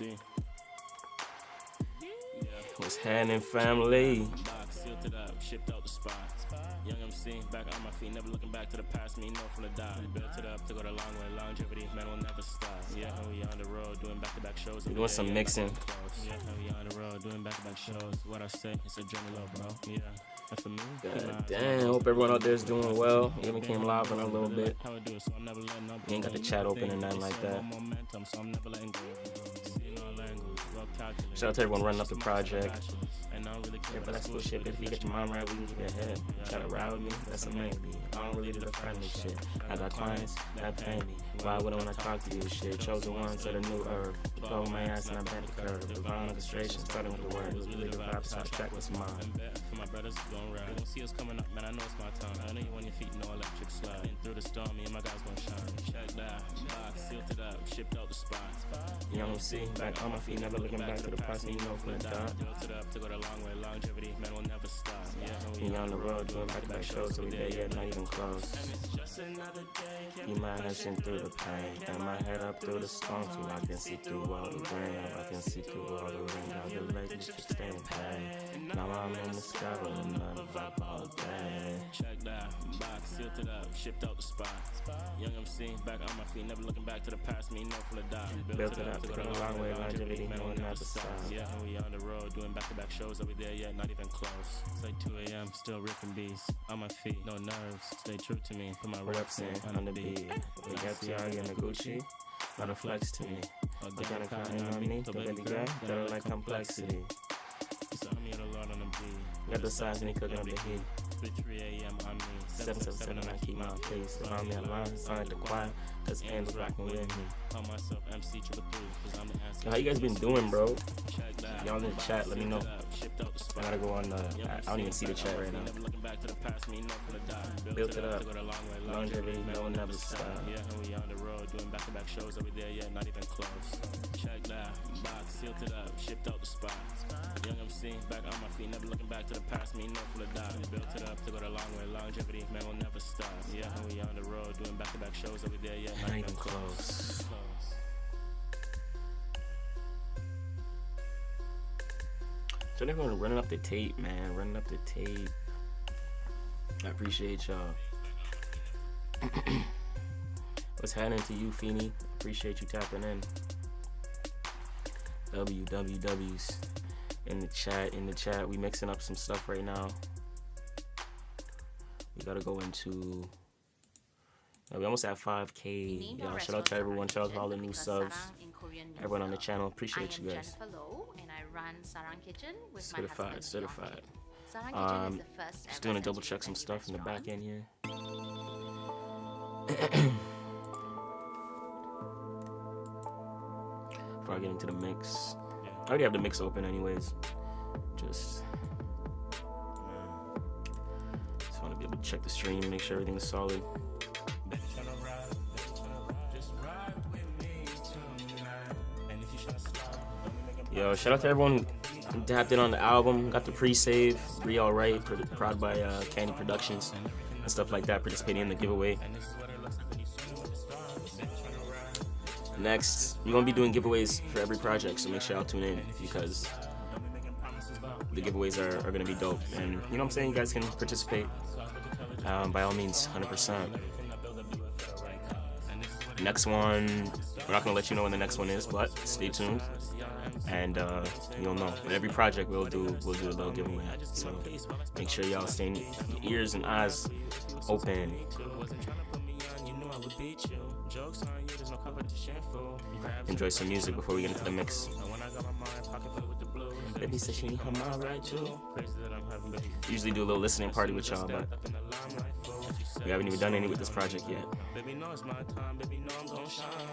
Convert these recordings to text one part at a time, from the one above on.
MC. What's happening, family? Box, sealed it up, shipped out the spot. Young MC, back on my feet, never looking back to the past. Me, no from the dot. Built it up to go the long way. Longevity, man, will never stop. Yeah, we on the road, doing back-to-back shows. We're doing some mixing. Yeah, we on the road, doing back-to-back shows. What I say, it's a journey, love, bro. Yeah. That's for me. God damn, hope everyone out there is doing well. We even came live in a little bit. You ain't got the chat open and nothing like that. Shout out to everyone running up the project. Yeah, but that's bullshit. If you get your mind right, we can get ahead. Try to ride with me, that's a maybe. I don't really do the friendly shit. I got clients that pay me. Why would I want to talk to you? Shit, chosen ones of the new earth. Throw my ass and I bent the curve. Divine orchestration, starting with the words. Really the vibe, so I track what's mine. For my brothers, gon' ride. Don't see us coming up, man. I know it's my time. I know you on your feet, no electric slide. And through the storm, me and my guys gon' shine. Check that, box, sealed it up, shipped out the spot. Young MC, back on my feet, never looking back to the past. You know from the dot. Built it up to go the long way. Longevity, man, will never stop. We on the road doing back-to-back shows every day, yet not even close. You might have seen through the pain, and my head up through the storm, so I can see through all the rain. I can see through all the rain. All the ladies keep staying paid. Now I'm in the sky with another vibe all day. Check that, box, sealed it up, shipped out the spot. Young MC, back on my feet, never looking back to the past. Me, no from the dot. Built it up to go a long way. Longevity, man, will never stop. Yeah, we on the road doing back-to-back shows every day, yet not even close. It's like 2 a.m. Still ripping beats on my feet, no nerves. Stay true to me. Put my reps in on the beat. We got the Yagi and the Gucci. Not a flex to me. They gotta count on me. The baby girl, they don't like complexity. Got the size and he cooking up the heat. 3 a.m. on me. 777 and I keep my face. Around me online, sound like the quiet. Cause Angels rockin' with me. Call myself MC Triple 3, cause I'm the answer. How you guys been doing, bro? Y'all in the chat, let me know. I gotta go on I don't even see the chat right now. Built it up. Longevity, no one never stop. Yeah, we on the road doing back-to-back shows every day, yet not even close. Check that, box, sealed it up, shipped out the spot. Young MC, back on my feet, never looking back to the past. Me, no from the dot. Built it up to go the long way. Longevity, man, will never stop. Yeah, we on the road doing back-to-back shows every day, yet not even close. So everyone running up the tape, man. Running up the tape. I appreciate y'all. What's happening to you, Feeny? Appreciate you tapping in. WWWs in the chat. We mixing up some stuff right now. We gotta go into. We almost at 5K. Y'all, shout out to everyone. Shout out to all the new subs. Everyone on the channel. Appreciate you guys. Certified. Just doing a double check some stuff in the back end here. Before I get into the mix, I already have the mix open anyways. Just want to be able to check the stream, make sure everything's solid. Yo, shout out to everyone who tapped in on the album, got the pre-save, Be Alright, prod by Candy Productions and stuff like that, participating in the giveaway. Next, we're going to be doing giveaways for every project, so make sure y'all tune in because the giveaways are going to be dope. And you know what I'm saying? You guys can participate by all means, 100%. Next one, we're not going to let you know when the next one is, but stay tuned. And you'll know. With every project we'll do a little giveaway. So make sure y'all stay your ears and eyes open. Enjoy some music before we get into the mix. Baby said she need her mind right too. Usually do a little listening party with y'all, but we haven't even done any with this project yet.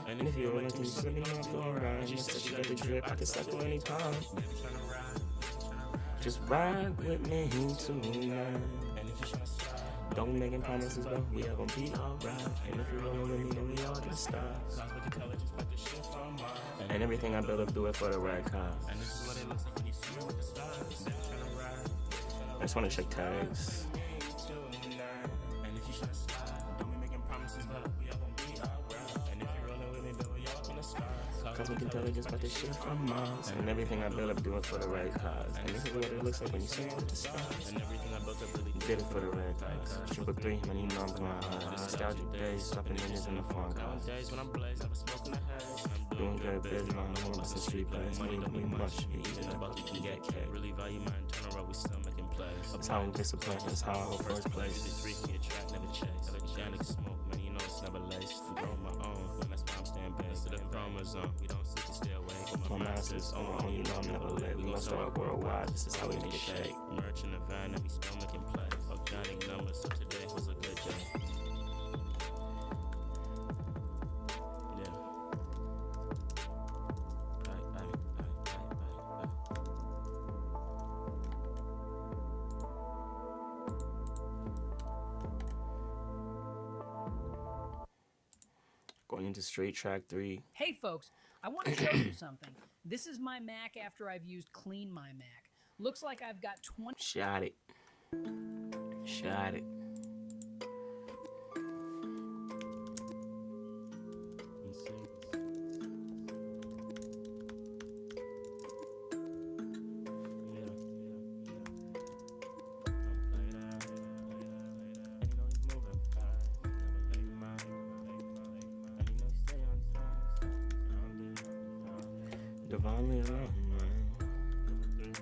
And if you're willing to let me know if you're alright. Just said you got the drip, I can stop through any time. Just ride with me tonight. Don't be making promises, but we are gonna be alright. And if you're rolling with me, then we all can start. And everything I build up, do it for the right cause. I just want to check tags. Cause I'm can tell it just about this shit from Mars. And everything I build up doing for the right cause. And this is what it looks like when you see it with the stars. And everything I built up really did it for the red cause. 333, man, you know I'm going hard. Nostalgic days, stopping niggas in the phone calls. Days when I'm blazed, I was smoking the haze. Doing good business, I'm on some street plays. Money don't mean much, even about you can get K. Really value my internal, we still making plays. That's how I'm disciplined, that's how I hold first place. 3 can get track, never chase. Organic smoke, man, you know it's never laced. I'm growing my own, and that's why I'm staying based to the chromosome. We don't seek to stay away. My masters on my own, you know I'm never late. We gon' start worldwide, this is how we make it shake. Merch in the van, and we still making plays. Organic numbers, so today was a good day. Going into straight track 3. Hey folks, I want to show you something. This is my Mac after I've used Clean My Mac. Looks like I've got 20... Shot it. Shot it. Divinely alone, man.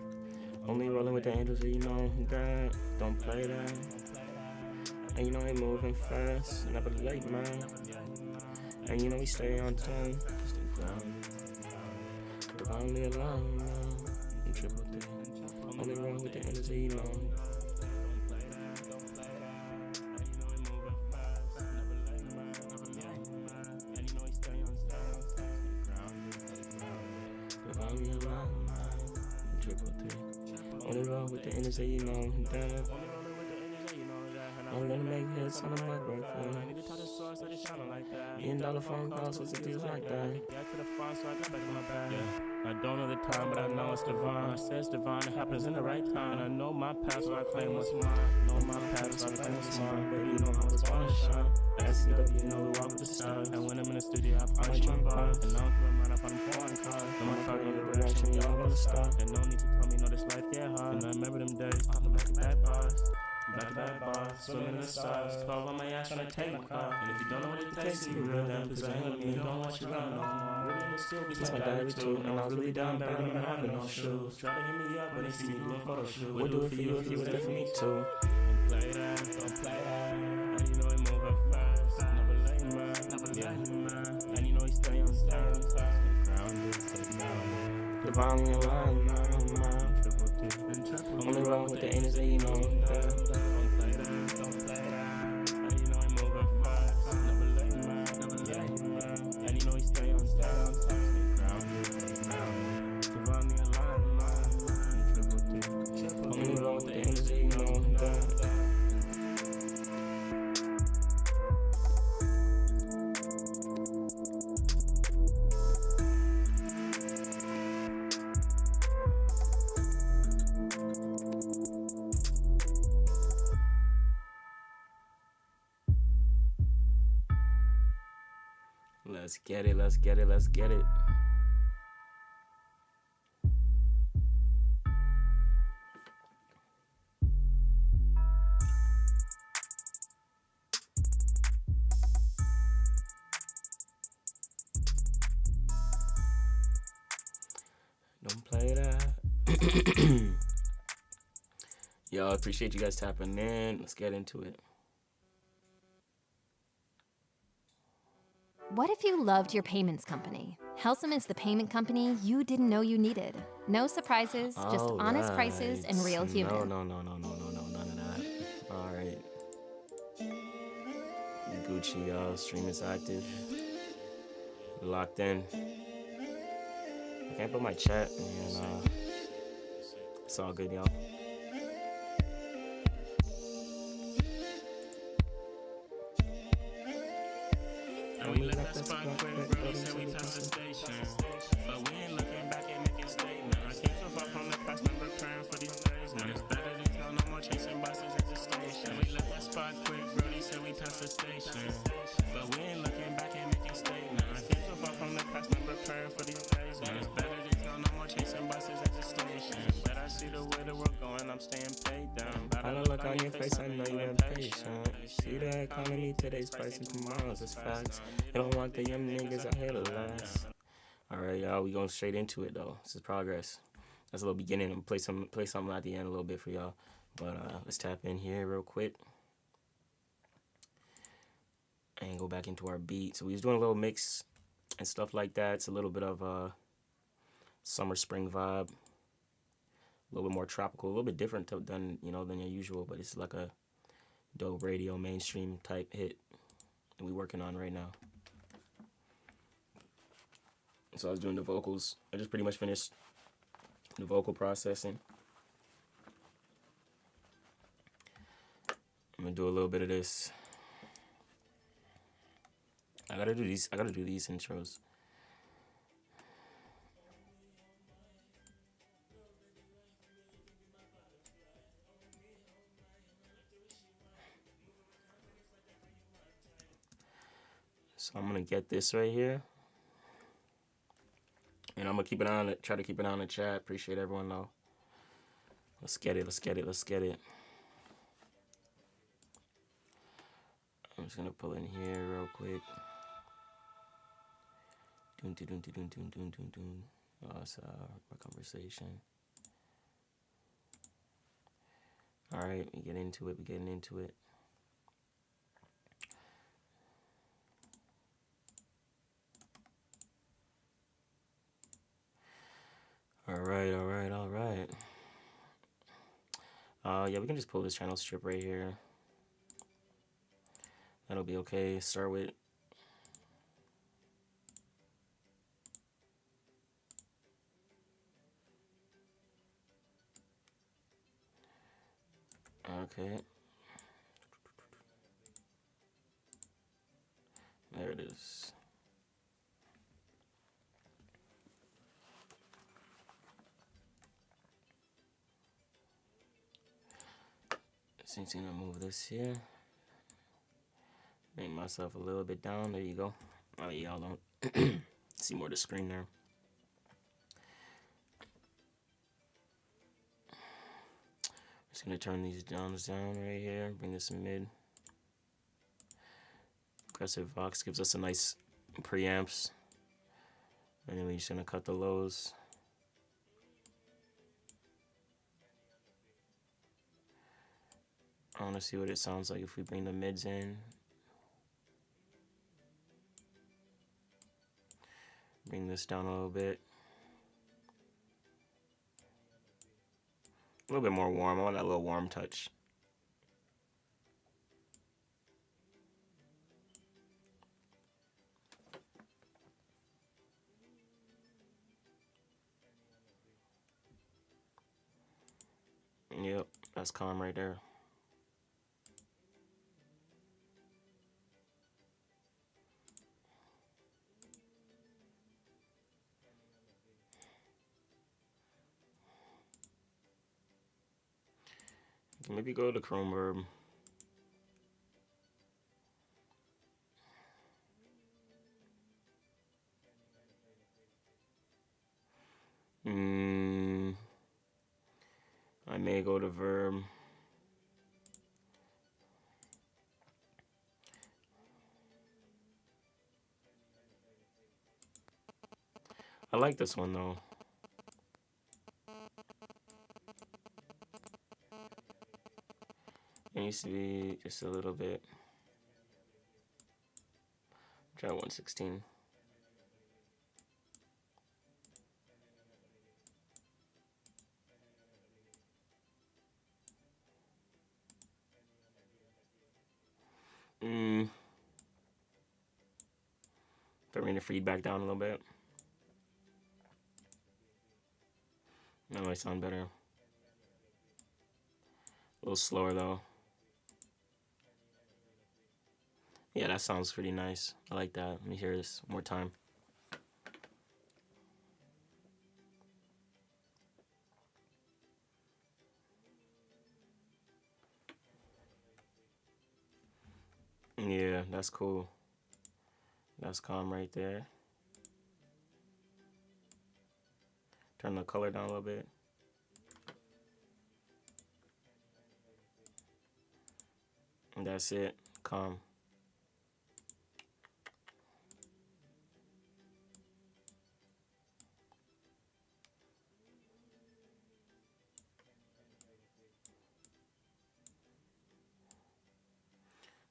Only rolling with the angels, you know that. Don't play that. And you know they moving fast, never late, man. And you know we stay on time. Stay grounded. Divinely alone, man. Triple D. Only rolling with the angels, you know. Only roll with the energy, you know that. Only let me make hits on the microphone. $1 phone calls with the deals like that. I don't know the time, but I know it's divine. I say it's divine, it happens in the right time. And I know my past, so I claim what's mine. Know my past, so I claim what's mine. Baby, you know I was born to shine. STW, you know we walk with the stars. And when I'm in the studio, I punch my bars. And now I'm feeling mine, I find them foreign cars. And my car know the direction, y'all know the start. And no need to tell me, no, this life get hard. And I remember them days, I'm back to back bars. Back to back bars, swimming in the stars. 12 on my ass trying to take my car. And if you don't know what it takes to be real, then please hang with me. Don't want you around no more. Really understood, because my diary too. And I was really down bad, I remember having no shoes. Try to hit me up when they see me doing photo shoot. Would do it for you if you was there for me too. Don't play that, don't play that. And you know we moving fast. Never late, man, never late, man. And you know we stay on stars. Stay grounded, stay grounded. Divinely aligned, man. Only wrong with the energy, you know that. Don't play that, don't play that. And you know we moving fast. Never late, man, never late, man. And you know we stay on stars. Stay grounded, stay grounded. Divinely aligned, man. Only wrong with the energy, you know that. Let's get it, let's get it, let's get it. Don't play that. Yo, I appreciate you guys tapping in. Let's get into it. What if you loved your payments company? Helsum is the payment company you didn't know you needed. No surprises, just honest prices and real human. No, none of that. All right. Gucci, y'all. Stream is active. Locked in. I can't put my chat, and it's all good, y'all. We left that spot quick, bro. Said we passed the station. But we ain't looking back and making statements. I came so far from the past, never preparing for these days. Now it's better than hell, no more chasing buses at the station. We left that spot quick, bro. Said we passed the station. But we ain't looking back and making statements. I came so far from from the past, not prepared for these days, man. It's better to go, no more chasing buses at the station. But I see the way the world going, I'm staying paid down. I don't look on your face, I know you impatient. See the economy, today's price and tomorrow's is facts. You don't want the young niggas out here to last. Alright, y'all, we going straight into it though. This is progress. That's a little beginning. I'm gonna play something at the end a little bit for y'all. But let's tap in here real quick. And go back into our beat. So we was doing a little mix and stuff like that. It's a little bit of a summer spring vibe. A little bit more tropical, a little bit different than your usual, but it's like a dope radio mainstream type hit that we working on right now. So I was doing the vocals. I just pretty much finished the vocal processing. I'm gonna do a little bit of this. I gotta do these intros. So I'm gonna get this right here. And I'm gonna keep it on it, try to keep it on the chat. Appreciate everyone though. Let's get it, let's get it, let's get it. I'm just gonna pull in here real quick. Doon. Oh, it's my conversation. Alright, we getting into it. All right. Yeah, we can just pull this channel strip right here. That'll be okay. Start with okay. There it is. Just gonna move this here. Make myself a little bit down. There you go. Oh, y'all don't see more of the screen there. Just gonna turn these down right here. Bring this in mid. Aggressive Vox gives us a nice preamps. And then we're just gonna cut the lows. I want to see what it sounds like if we bring the mids in. Bring this down a little bit. A little bit more warm. I want that little warm touch. Yep, that's calm right there. Maybe go to Chrome Verb. I may go to Verb. I like this one though. It needs to be just a little bit. Try 116. Bring the feedback down a little bit. That might sound better. A little slower though. Yeah, that sounds pretty nice. I like that. Let me hear this one more time. Yeah, that's cool. That's calm right there. Turn the color down a little bit. And that's it. Calm.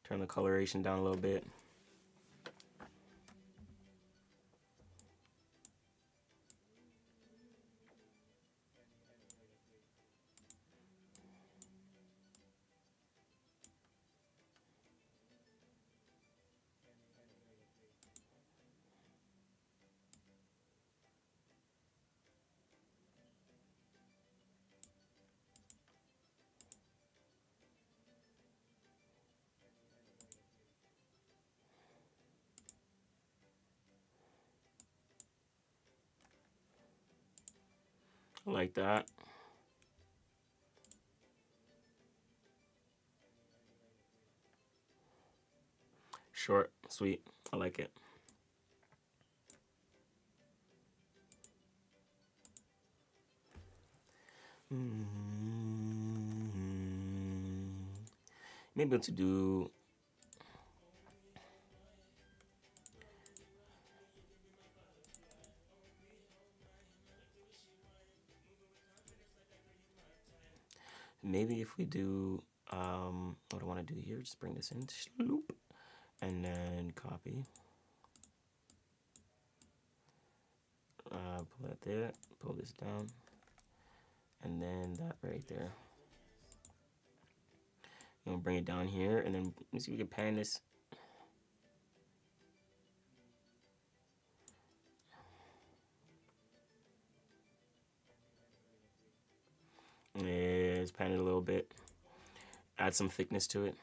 Turn the coloration down a little bit. Like that. Short, sweet. I like it. Maybe to do maybe if we do what I want to do here, just bring this in, loop, and then copy. Pull that there, pull this down, and then that right there. And we'll bring it down here, and then let me see if we can pan this. Yeah, let's pan it a little bit. Add some thickness to it.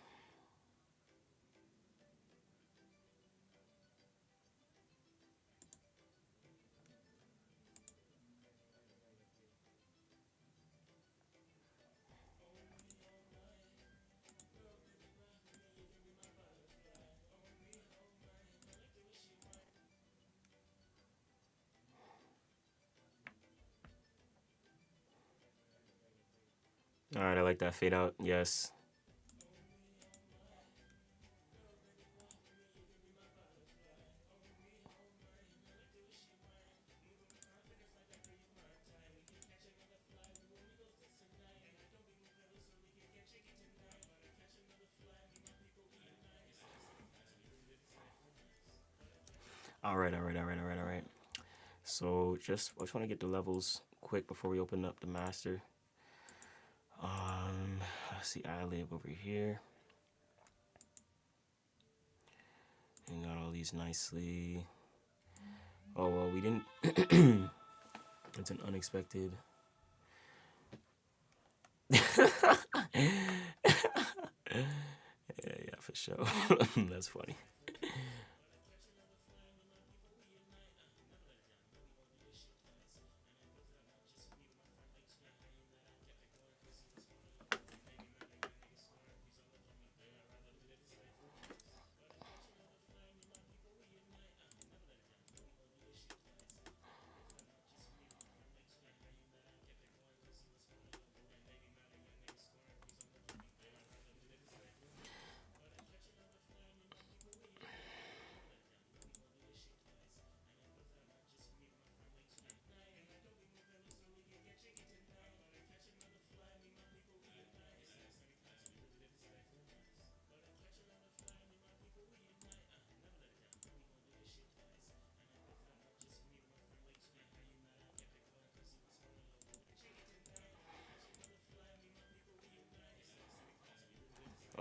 All right, I like that fade out. Yes. All right. So I just want to get the levels quick before we open up the master. Let's see, ad-lib over here. And got all these nicely. Oh, well, we didn't. It's an unexpected. Yeah, for sure. That's funny.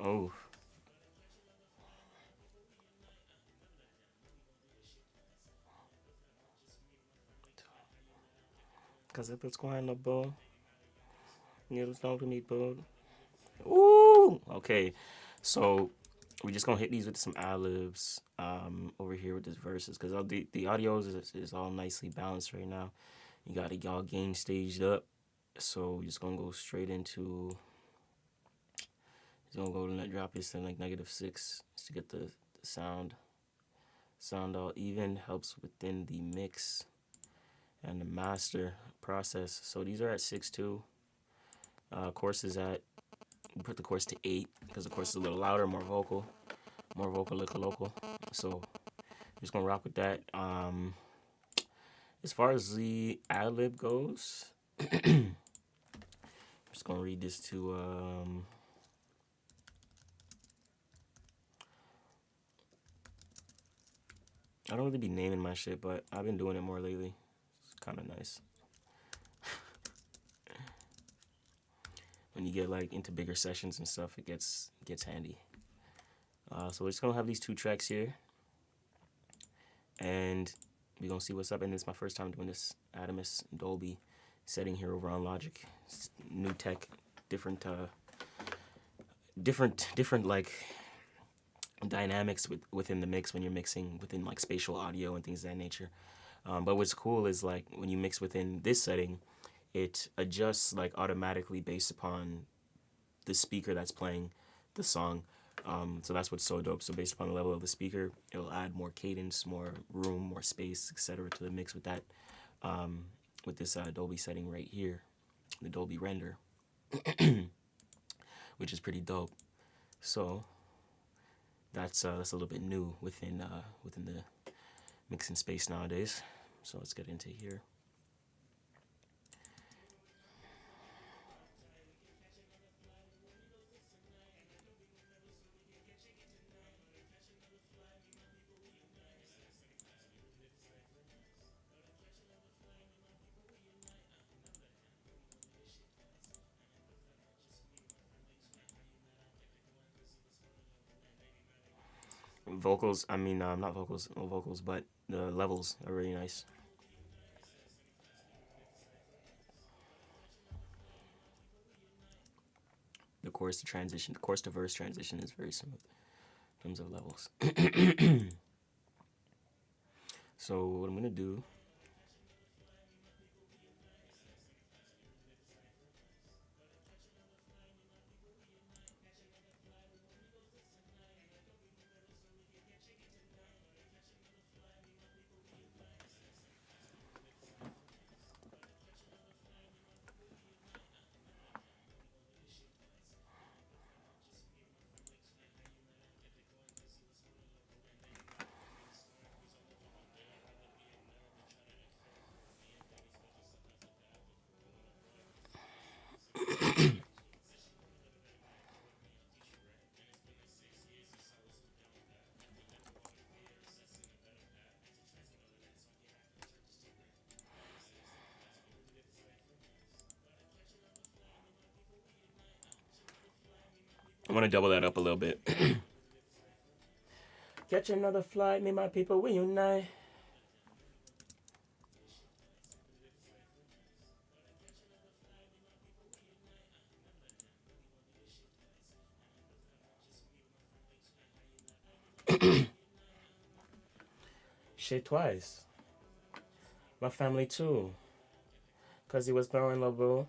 Oh. Kasepet squine bow. Needles down to meat bow. Ooh. Okay. So we're just gonna hit these with some ad-libs over here with this verses, because the audio is all nicely balanced right now. You got it all gain staged up. So we're just gonna go straight into. He's gonna go and drop this to like -6 to get the sound all even. Helps within the mix, and the master process. So these are at 6.2. Chorus is at, put the chorus to 8 because the chorus is a little louder, more vocal, local. So just gonna rock with that. As far as the ad lib goes, I'm just gonna read this to I don't really be naming my shit, but I've been doing it more lately. It's kind of nice. When you get like into bigger sessions and stuff, it gets handy. So we're just gonna have these 2 tracks here, and we're gonna see what's up. And it's my first time doing this Adamus Dolby setting here over on Logic. It's new tech, different like dynamics within the mix when you're mixing within like spatial audio and things of that nature. But what's cool is like when you mix within this setting, it adjusts like automatically based upon the speaker that's playing the song. So that's what's so dope. So based upon the level of the speaker, it'll add more cadence, more room, more space, etc. to the mix with that, with this Dolby setting right here, the Dolby render, which is pretty dope. So that's a little bit new within the mixing space nowadays. So let's get into here. Vocals, I mean, not vocals, no vocals, but the levels are really nice. The chorus to verse transition is very smooth in terms of levels. So what I'm gonna do, I want to double that up a little bit. Catch another flight, me and my people, we unite. Shit twice. My family too. Cause he was throwing love, boo.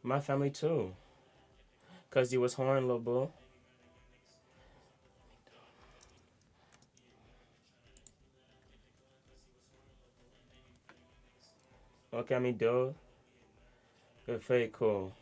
My family too. Cause you was horn, little boo. Okay, me dude. Good fake, cool.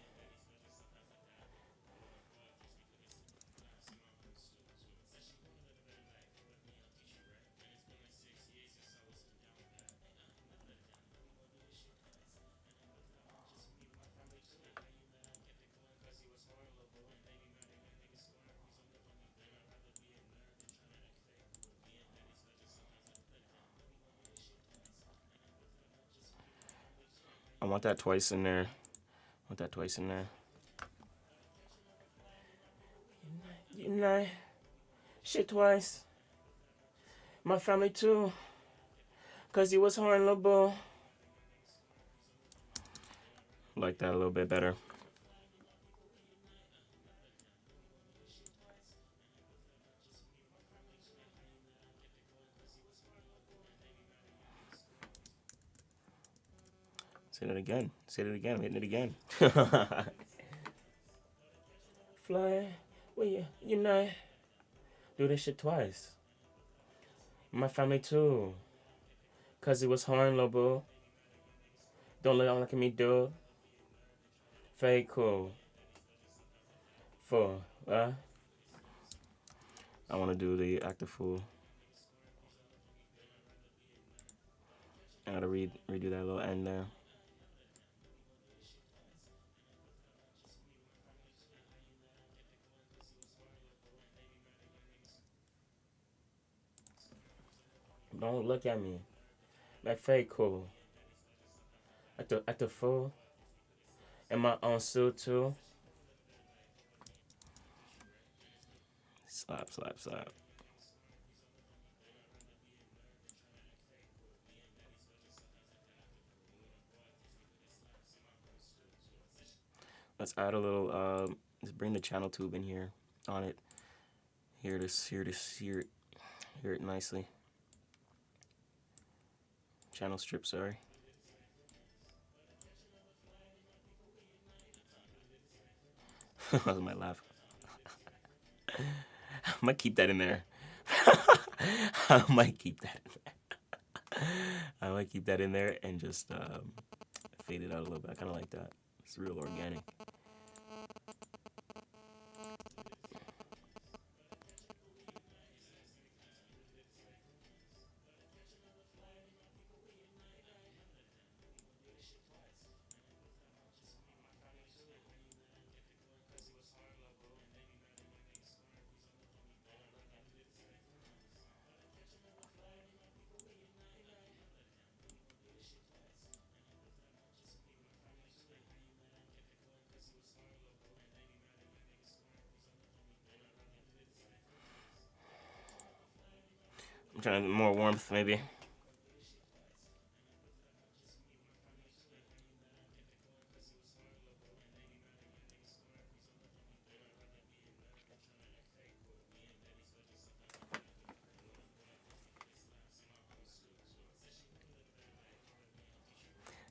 I want that twice in there. Unite. Shit twice. My family too. Cause you was horn, little boo. Like that a little bit better. Said it again. Said it again. I'm hitting it again. Fly, well, you know, do this shit twice. My family too. Cause it was horn, Lobo. Don't look at me, dude. Very cool. For, I want to do the active fool. I gotta redo that little end there. Don't look at me. Like fake cool. At the full. In my own suit too. Slap, slap, slap. Let's add a little let's bring the channel tube in here on it. Hear it nicely. Channel strip, sorry. That was my laugh. I might keep that in there. I might keep that in there and just fade it out a little bit. I kind of like that. It's real organic. I'm trying to more warmth, maybe.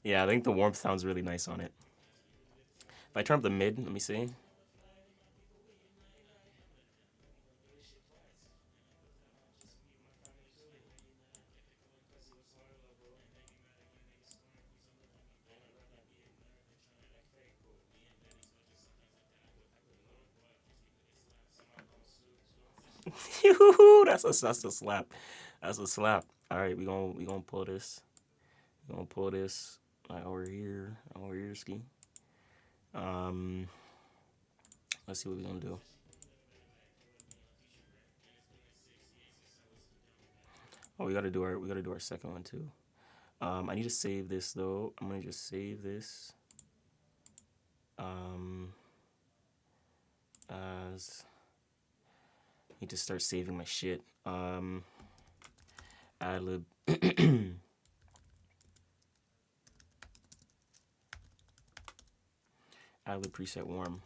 Yeah, I think the warmth sounds really nice on it. If I turn up the mid, let me see. That's a slap. That's a slap. All right, we gonna pull this. We're gonna pull this like over here ski. Let's see what we're gonna do. Oh, we gotta do our second one too. I need to save this though. I'm gonna just save this. As I need to start saving my shit. Adlib. Adlib preset warm.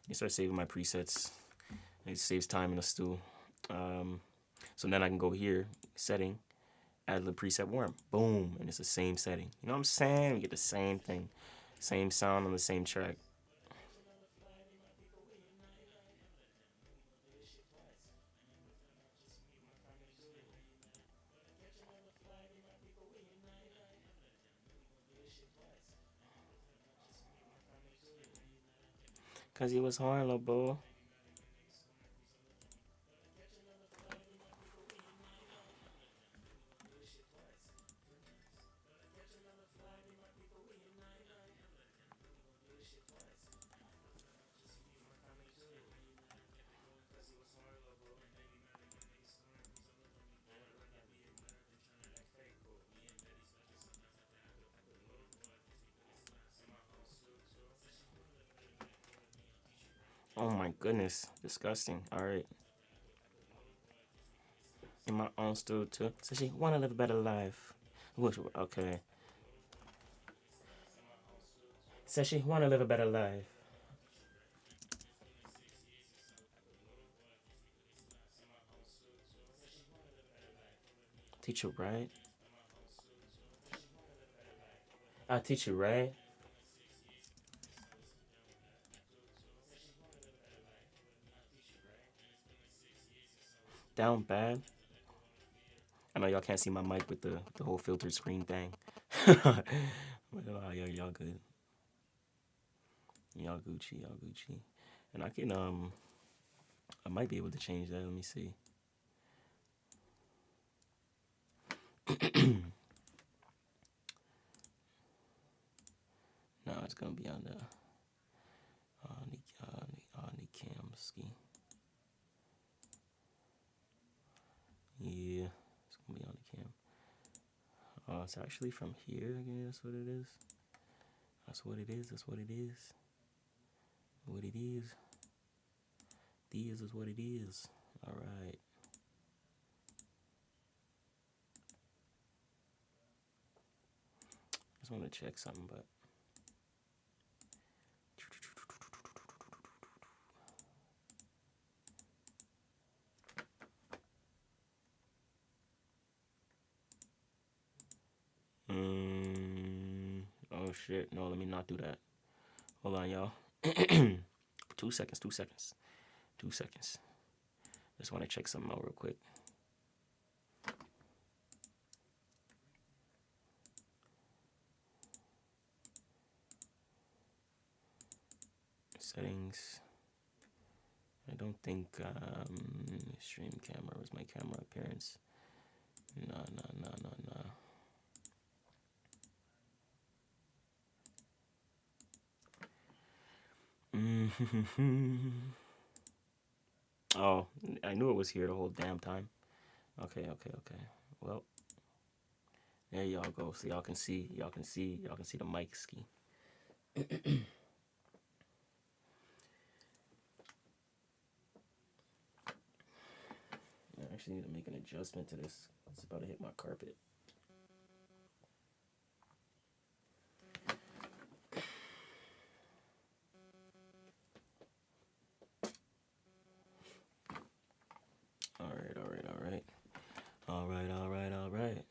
I start saving my presets. It saves time in a stew. So then I can go here, setting, Adlib preset warm. Boom, and it's the same setting. You know what I'm saying? We get the same thing. Same sound on the same track. Cause he was horrible. Oh my goodness, disgusting. All right. In my own stew too. So she wanna live a better life. Okay. Says she wanna live a better life. Teacher, right? I'll teach you, right? Down bad. I know y'all can't see my mic with the whole filtered screen thing. But y'all good. Y'all Gucci, y'all Gucci. And I can I might be able to change that. Let me see. No, it's gonna be on the cam ski. Yeah, it's gonna be on the cam. Oh, it's actually from here. Yeah, that's what it is. That's what it is. That's what it is. What it is. These is what it is. All right. Just want to check something, but. Oh shit. No, let me not do that. Hold on, y'all. 2 seconds. 2 seconds. 2 seconds. Just want to check something out real quick. Settings. I don't think stream camera was my camera appearance. No. Oh, I knew it was here the whole damn time. Okay. Well, there y'all go. So y'all can see the mic ski. I actually need to make an adjustment to this. It's about to hit my carpet. All right.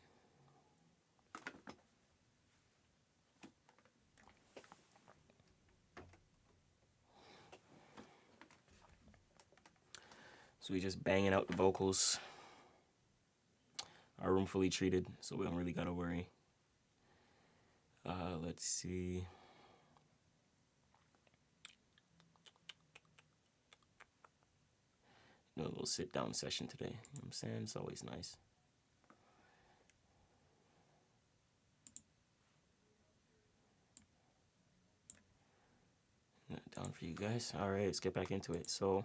So we just banging out the vocals. Our room fully treated, so we don't really gotta worry. Let's see. Do a little sit down session today. You know what I'm saying? It's always nice. Down for you guys. All right, let's get back into it. So.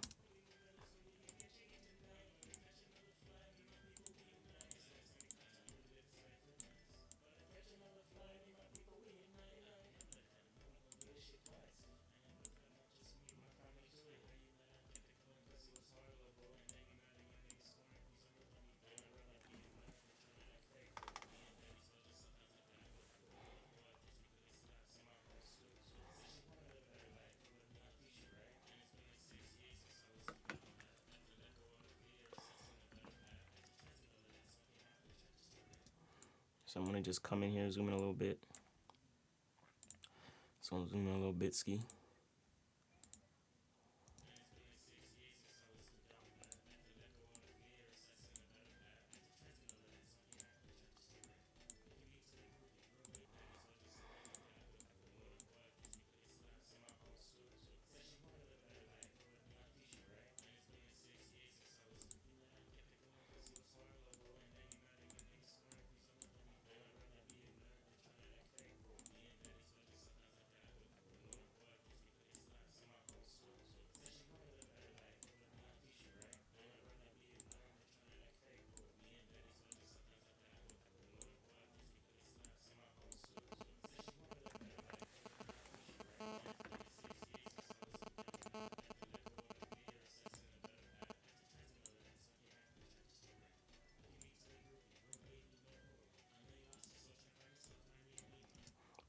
So I'm gonna just come in here, zoom in a little bit. So I'm zooming in a little bit, ski.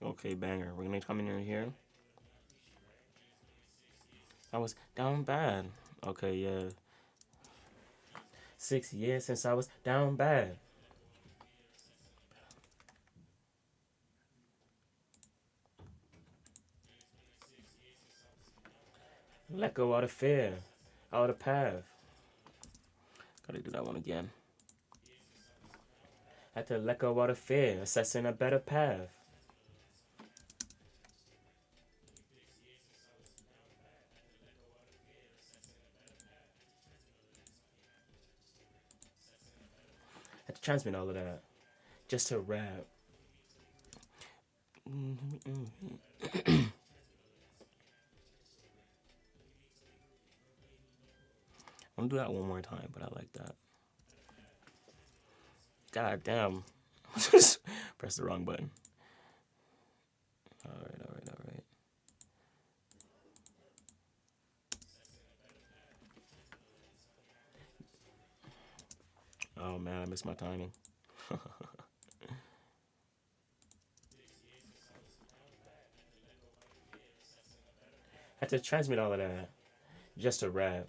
Okay, banger. We're gonna come in here. I was down bad. Okay, yeah. 6 years since I was down bad. Let go of the fear, out of the path. Gotta do that one again. Had to let go of the fear, assessing a better path. Had to transmit all of that, just to rap. I'm gonna do that one more time, but I like that. God damn. Press the wrong button. Alright. Oh man, I missed my timing. Had to transmit all of that just to rap.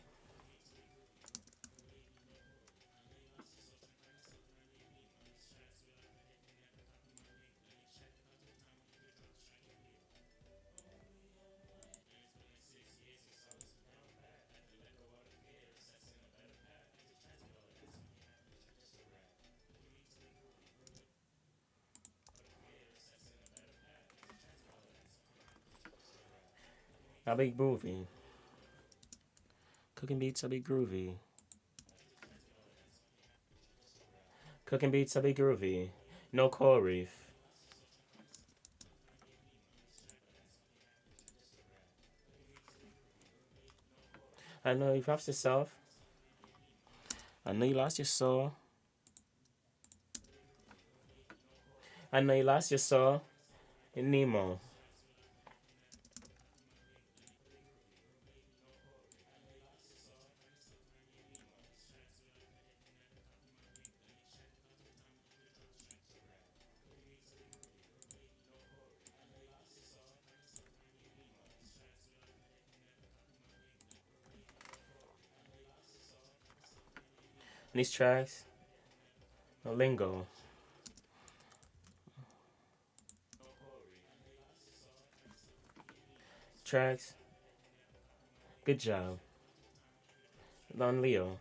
I be groovy. Cooking beats, I be groovy. Cooking beats, I be groovy. No coral reef. I know you've lost yourself. I know you lost your soul. I know you lost your soul in Nemo. And these tracks, no lingo. Tracks, good job. Don Leo.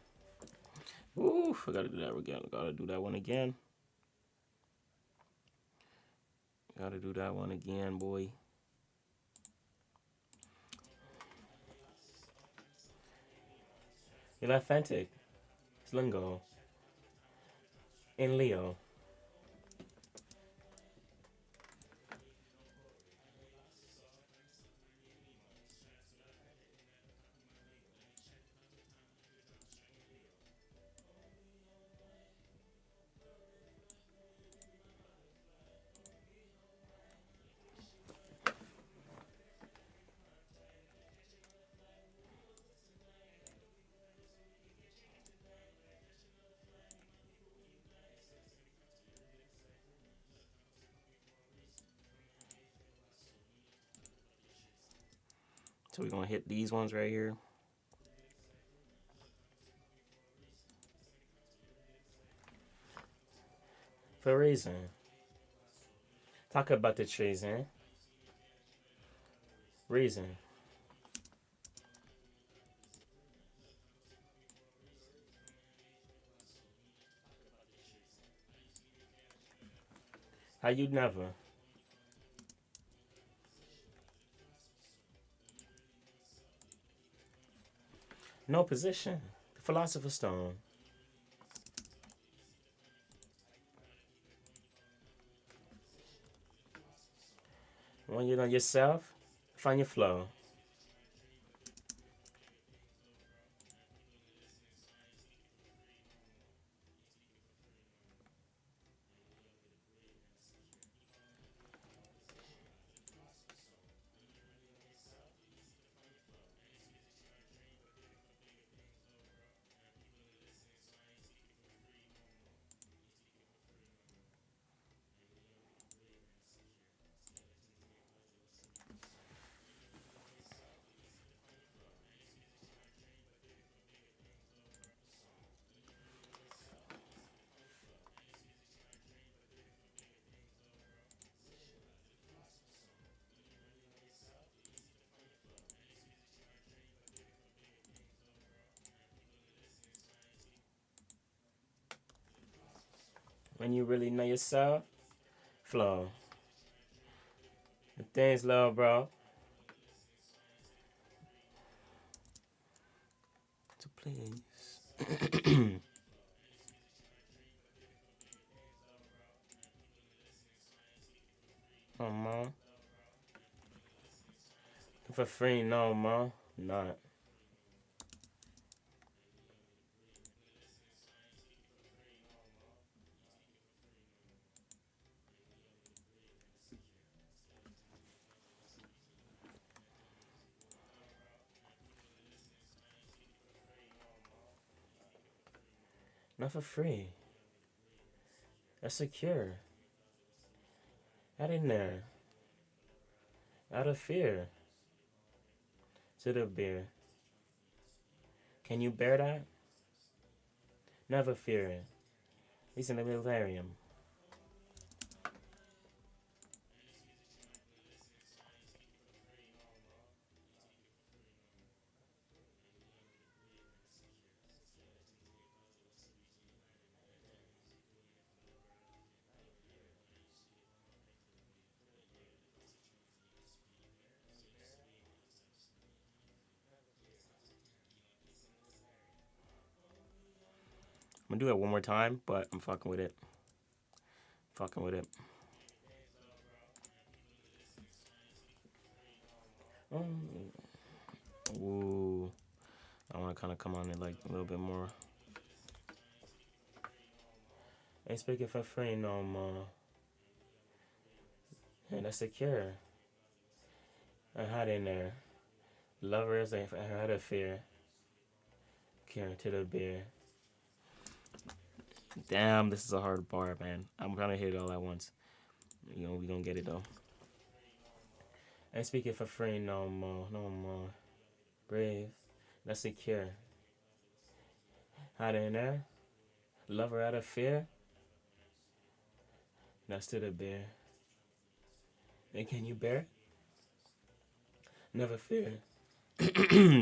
Ooh, I gotta do that again. Gotta do that one again. Gotta do that one again, boy. You're authentic. It's lingo. In Leo. So we're gonna hit these ones right here. For a reason. Talk about the treason. Reason. How you never. No position. The Philosopher's Stone. When you know yourself, find your flow. When you really know yourself, flow. The things, love, bro. So please. Oh, man. For free, no, man. Not. Not for free. That's secure. Out in there. Out of fear. To the beer. Can you bear that? Never fear it. He's in the delirium. I'm gonna do it one more time, but I'm fucking with it. Fucking with it. Ooh. I want to kind of come on it like a little bit more. Ain't speaking for free no more. And that's secure. I hide in there. Lovers ain't had a fear. Carrying to the beer. Damn, this is a hard bar, man. I'm trying to hit it all at once. You know, we gonna get it though. Ain't speaking for free no more, no more. Brave, that's secure. Hide in there. Lover out of fear. That's to the bear. And can you bear? Never fear.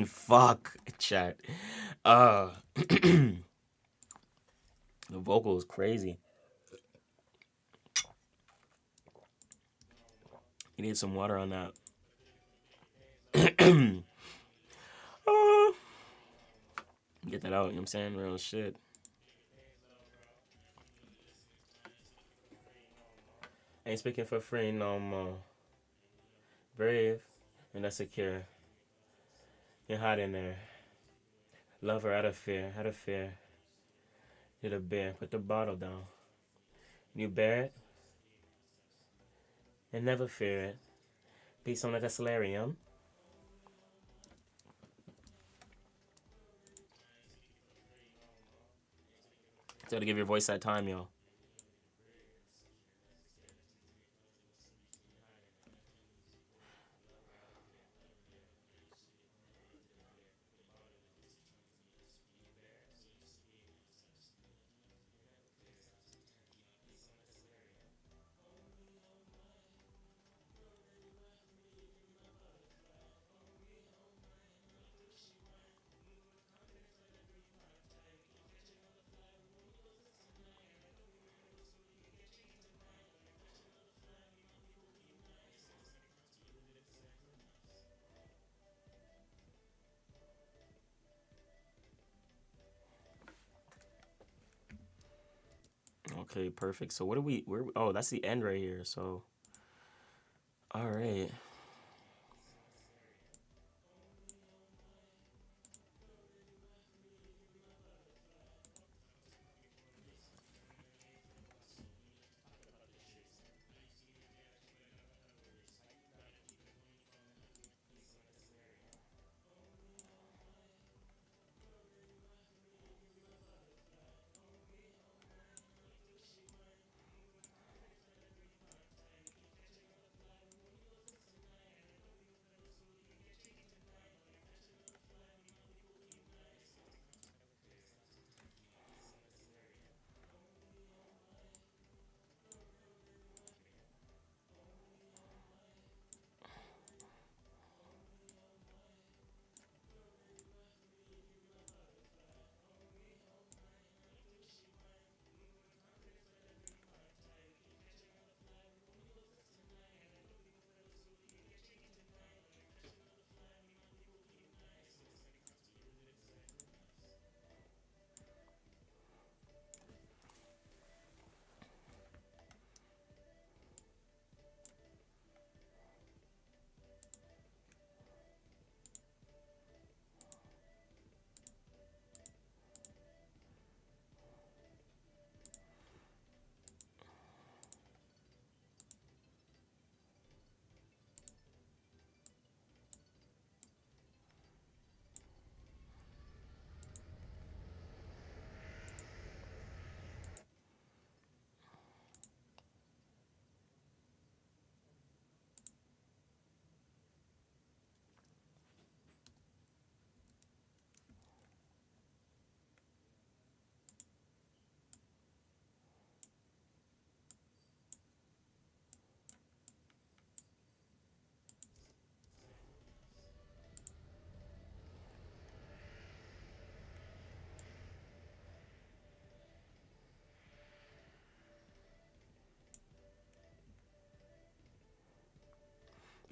Fuck, chat. The vocal is crazy. You need some water on that. Get that out, you know what I'm saying? Real shit. Ain't speaking for free no more. Brave, and that's secure. You're hot in there. Lover out of fear, out of fear. You're the bear, put the bottle down. You bear it, and never fear it. Peace on like a solarium. You gotta give your voice that time, yo. Okay, perfect. So what do we? Oh, that's the end right here. So, all right.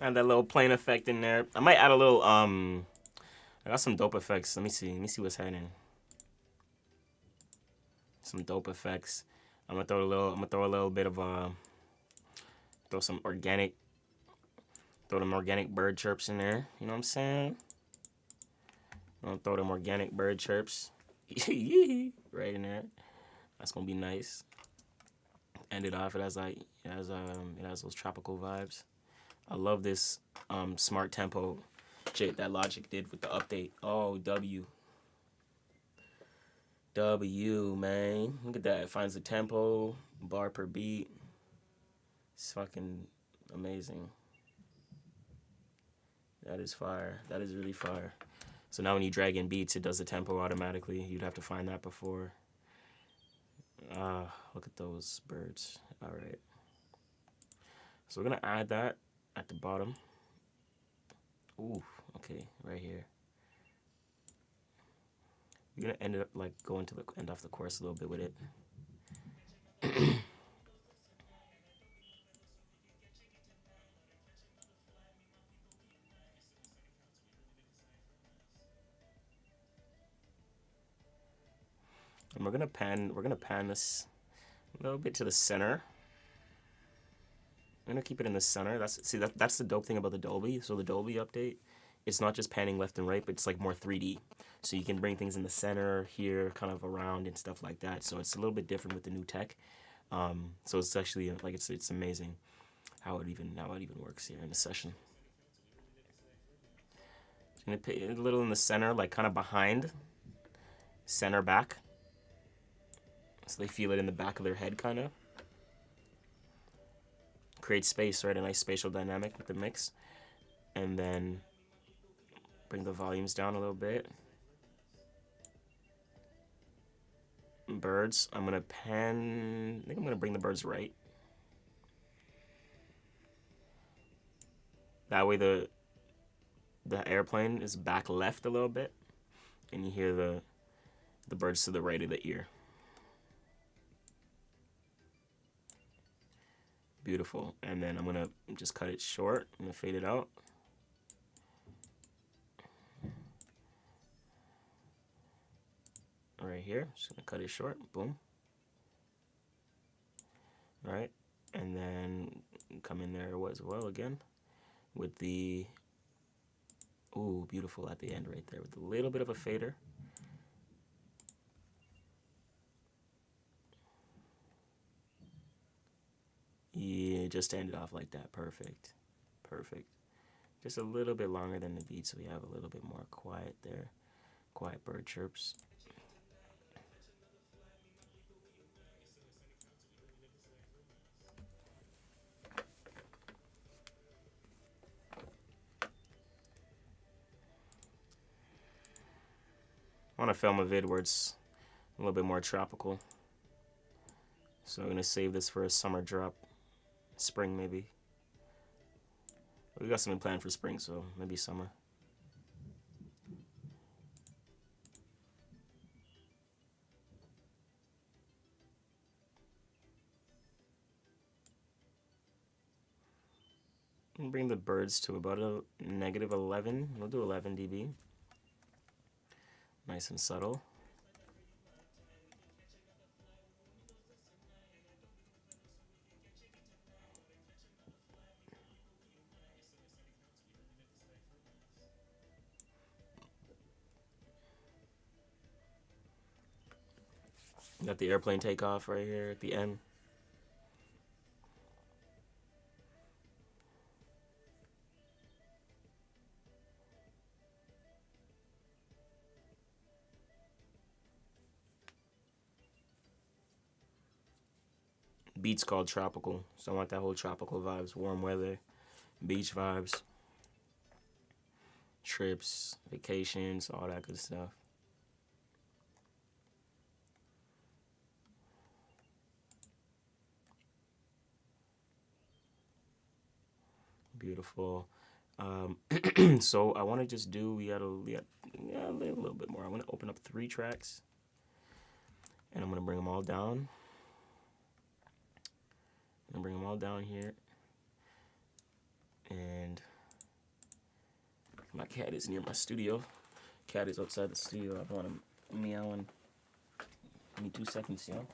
Add that little plane effect in there. I might add a little I got some dope effects. Let me see what's happening. Some dope effects. I'm gonna throw a little bit of throw some organic bird chirps in there. You know what I'm saying? I'm gonna throw them organic bird chirps right in there. That's gonna be nice. End it off. It has those tropical vibes. I love this smart tempo shit that Logic did with the update. Oh, W, man. Look at that. It finds the tempo, bar per beat. It's fucking amazing. That is fire. That is really fire. So now when you drag in beats, it does the tempo automatically. You'd have to find that before. Look at those birds. All right. So we're going to add that at the bottom. Ooh, okay, right here. You're going to end up like going to the end off the course a little bit with it. And we're gonna pan this a little bit to the center. I'm gonna keep it in the center. That's the dope thing about the Dolby. So the Dolby update, it's not just panning left and right, but it's like more 3D. So you can bring things in the center, here, kind of around and stuff like that. So it's a little bit different with the new tech. So it's actually like it's amazing how it even works here in the session. I'm gonna put it a little in the center, like kind of behind, center back. So they feel it in the back of their head, kind of. Create space, right? A nice spatial dynamic with the mix. And then bring the volumes down a little bit. Birds, I'm gonna pan, I think I'm gonna bring the birds right. That way the airplane is back left a little bit. And you hear the birds to the right of the ear. Beautiful. And then I'm gonna just cut it short. I'm gonna fade it out. Right here, just gonna cut it short. Boom. Right, and then come in there as well again with the ooh, beautiful at the end right there with a little bit of a fader. Yeah, just end it off like that. Perfect. Perfect. Just a little bit longer than the beat, so we have a little bit more quiet there. Quiet bird chirps. I want to film a vid where it's a little bit more tropical. So I'm going to save this for a summer drop. Spring, maybe. We got something planned for spring, so maybe summer. I'll bring the birds to about a -11. We'll do 11 dB. Nice and subtle. Got the airplane takeoff right here at the end. Beat's called tropical, so I want that whole tropical vibes, warm weather, beach vibes, trips, vacations, all that good stuff. Beautiful. So I want to just do, we got a little bit more. I want to open up 3 tracks, and I'm going to bring them all down. I'm going to bring them all down here. And my cat is near my studio. Cat is outside the studio. I want him meowing. Give me 2 seconds, yo.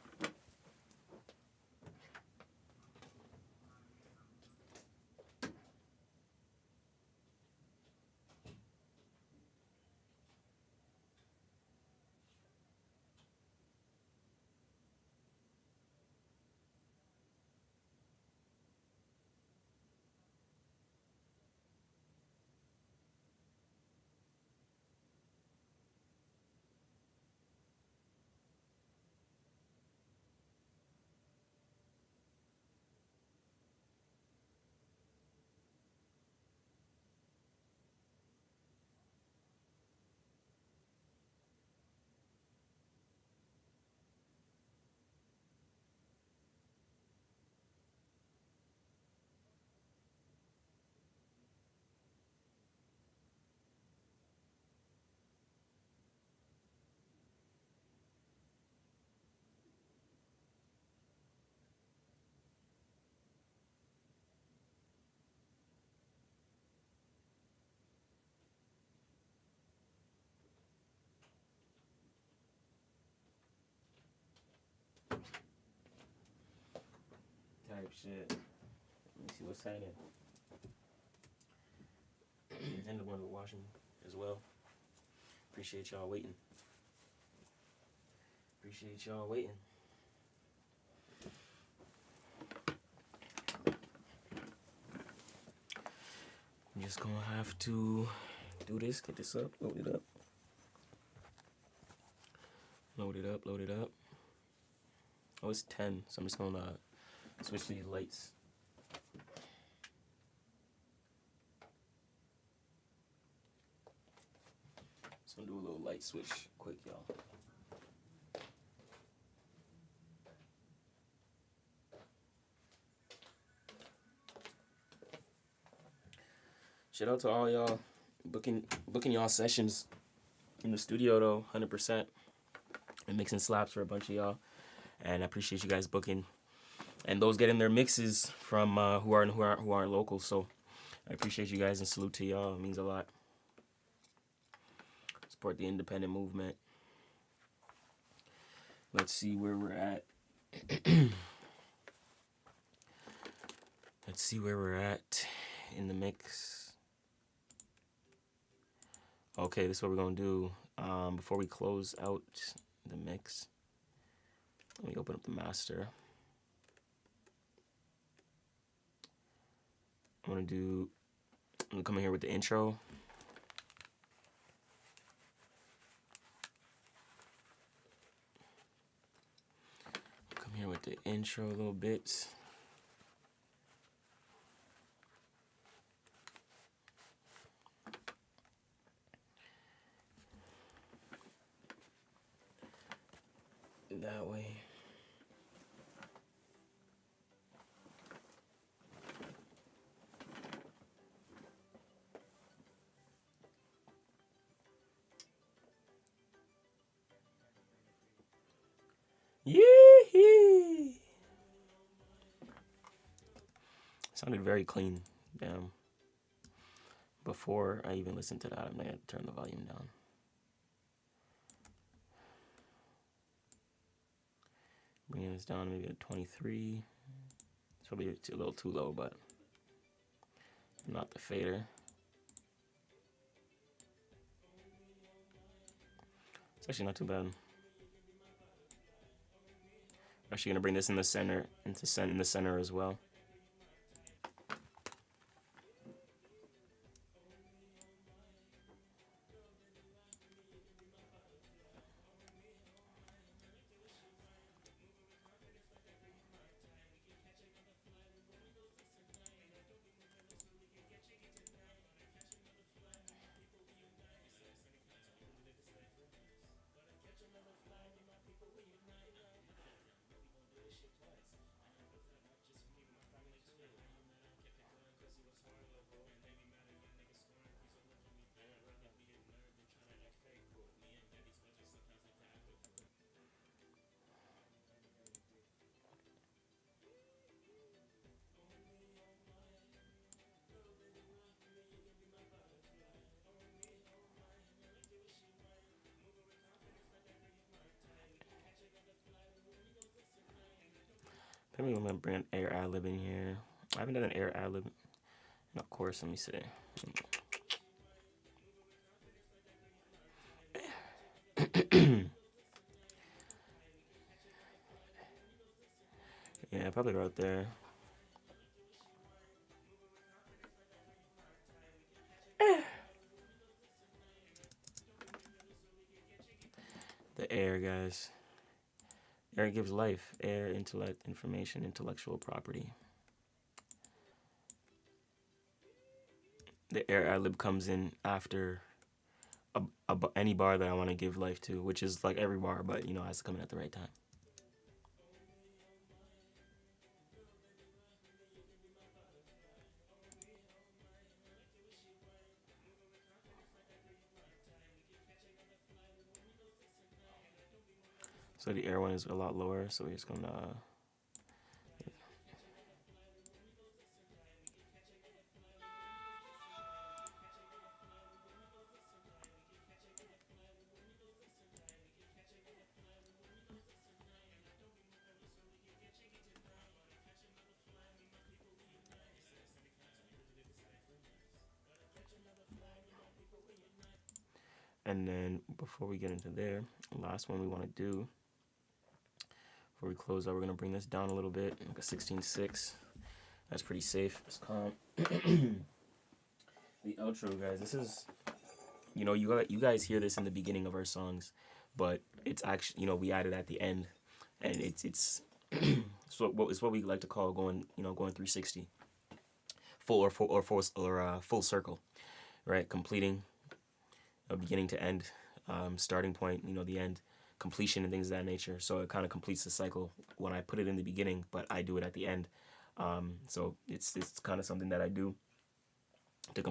Type shit. Let me see what's happening. And the one with watching as well. Appreciate y'all waiting. Appreciate y'all waiting. I'm just gonna have to do this, get this up, load it up. Load it up, load it up. Oh, it's 10, so I'm just gonna switch to these lights. Just gonna do a little light switch quick, y'all. Shout out to all y'all booking y'all sessions in the studio though, 100%. And mixing slaps for a bunch of y'all, and I appreciate you guys booking. And those getting their mixes from who aren't local. So I appreciate you guys and salute to y'all. It means a lot. Support the independent movement. Let's see where we're at. Let's see where we're at in the mix. Okay, this is what we're gonna do. Before we close out the mix, let me open up the master. I'm gonna come in here with the intro. Come here with the intro a little bit. That way. Yee-hee. Sounded very clean. Damn. Before I even listened to that, I'm gonna turn the volume down. Bringing this down maybe at 23. It's probably a little too low, but not the fader. It's actually not too bad. I'm actually gonna bring this in the center, in the center as well. Maybe I'm gonna bring an air ad-lib in here. I haven't done an air ad-lib in a course, let me see. Yeah, probably right there. The air, guys. Air gives life. Air, intellect, information, intellectual property. The air ad-lib comes in after any bar that I want to give life to, which is like every bar, but you know, it has to come in at the right time. So the air one is a lot lower, so we're just gonna and then before we get into there, the last one we want to do before we close out, we're gonna bring this down a little bit, like a 16.6. That's pretty safe. It's calm. The outro, guys. This is, you know, you guys hear this in the beginning of our songs, but it's actually, you know, we add it at the end, and it's so it's what we like to call going 360, full circle, right? Completing, beginning to end, starting point, you know, the end, completion, and things of that nature. So it kind of completes the cycle when I put it in the beginning, but I do it at the end. So it's kind of something that I do to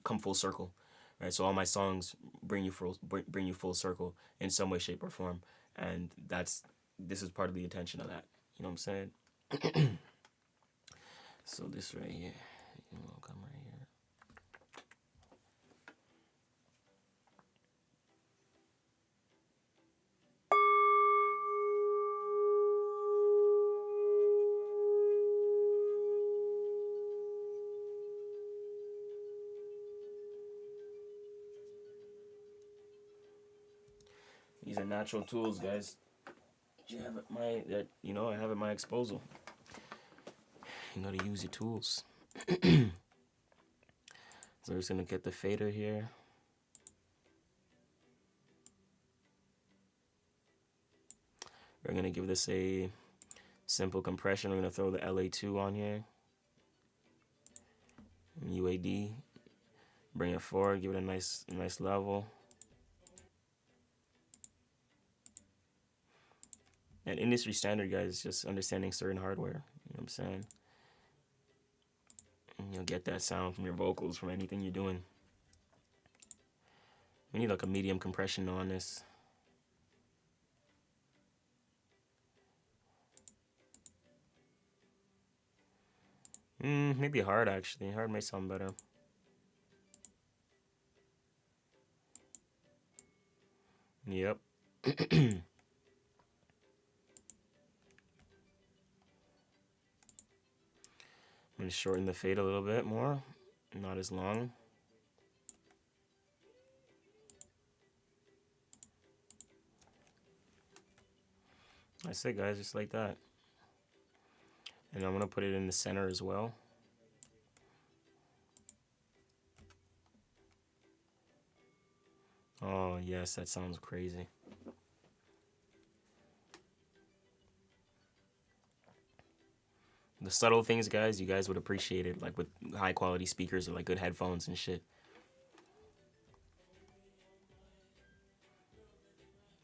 come full circle, right? So all my songs bring you full circle in some way, shape, or form, and this is part of the intention of that. You know what I'm saying? So this right here, you know, come right here. These are natural tools, guys. I have at my disposal. You gotta use your tools. So we're just gonna get the fader here. We're gonna give this a simple compression. We're gonna throw the LA2 on here. UAD. Bring it forward. Give it a nice level. And industry standard, guys, is just understanding certain hardware. You know what I'm saying? And you'll get that sound from your vocals, from anything you're doing. We need like a medium compression on this. Maybe hard, actually. Hard may sound better. Yep. I'm going to shorten the fade a little bit more, not as long. That's it, guys, just like that. And I'm going to put it in the center as well. Oh, yes, that sounds crazy. The subtle things, guys, you guys would appreciate it, like with high quality speakers or like good headphones and shit.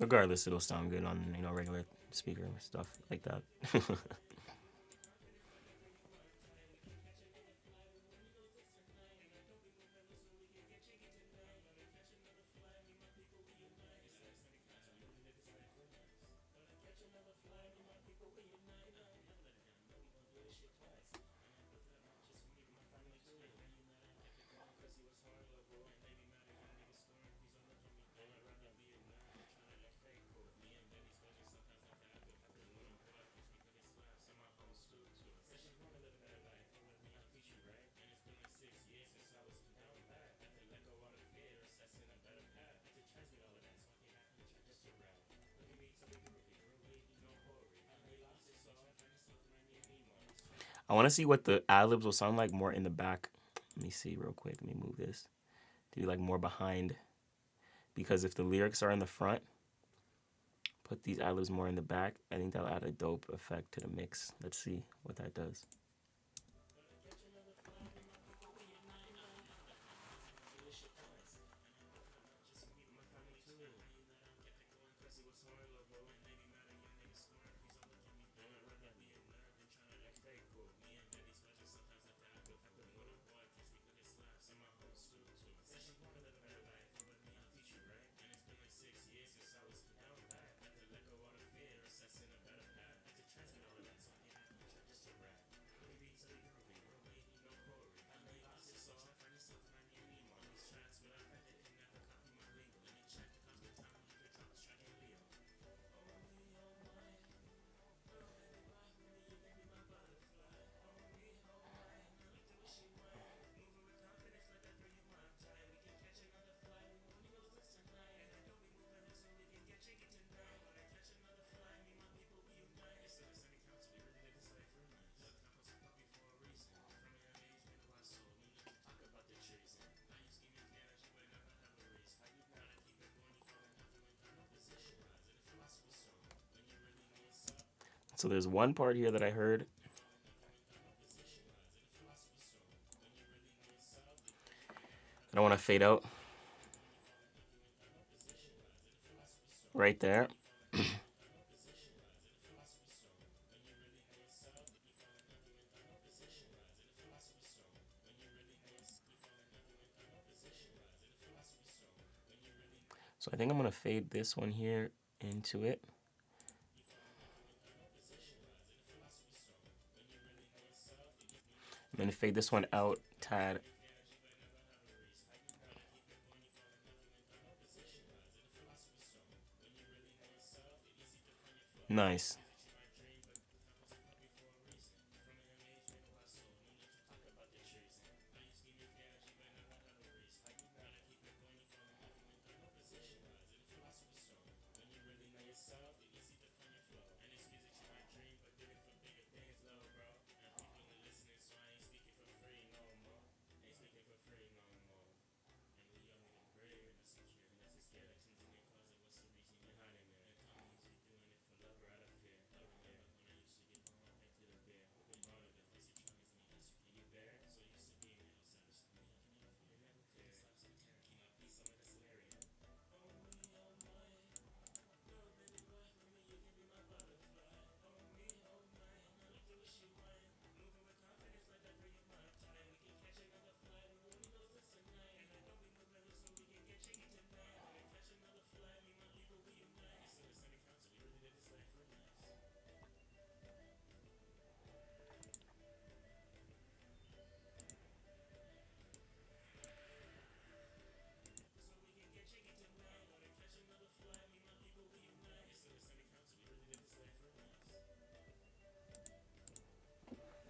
Regardless, it'll sound good on, you know, regular speaker and stuff like that. I want to see what the ad-libs will sound like more in the back. Let me see real quick. Let me move this to be like more behind, because if the lyrics are in the front, put these ad-libs more in the back. I think that'll add a dope effect to the mix. Let's see what that does. So there's one part here that I heard. I don't want to fade out. Right there. So I think I'm going to fade this one here into it. I'm going to fade this one out, tad. Nice.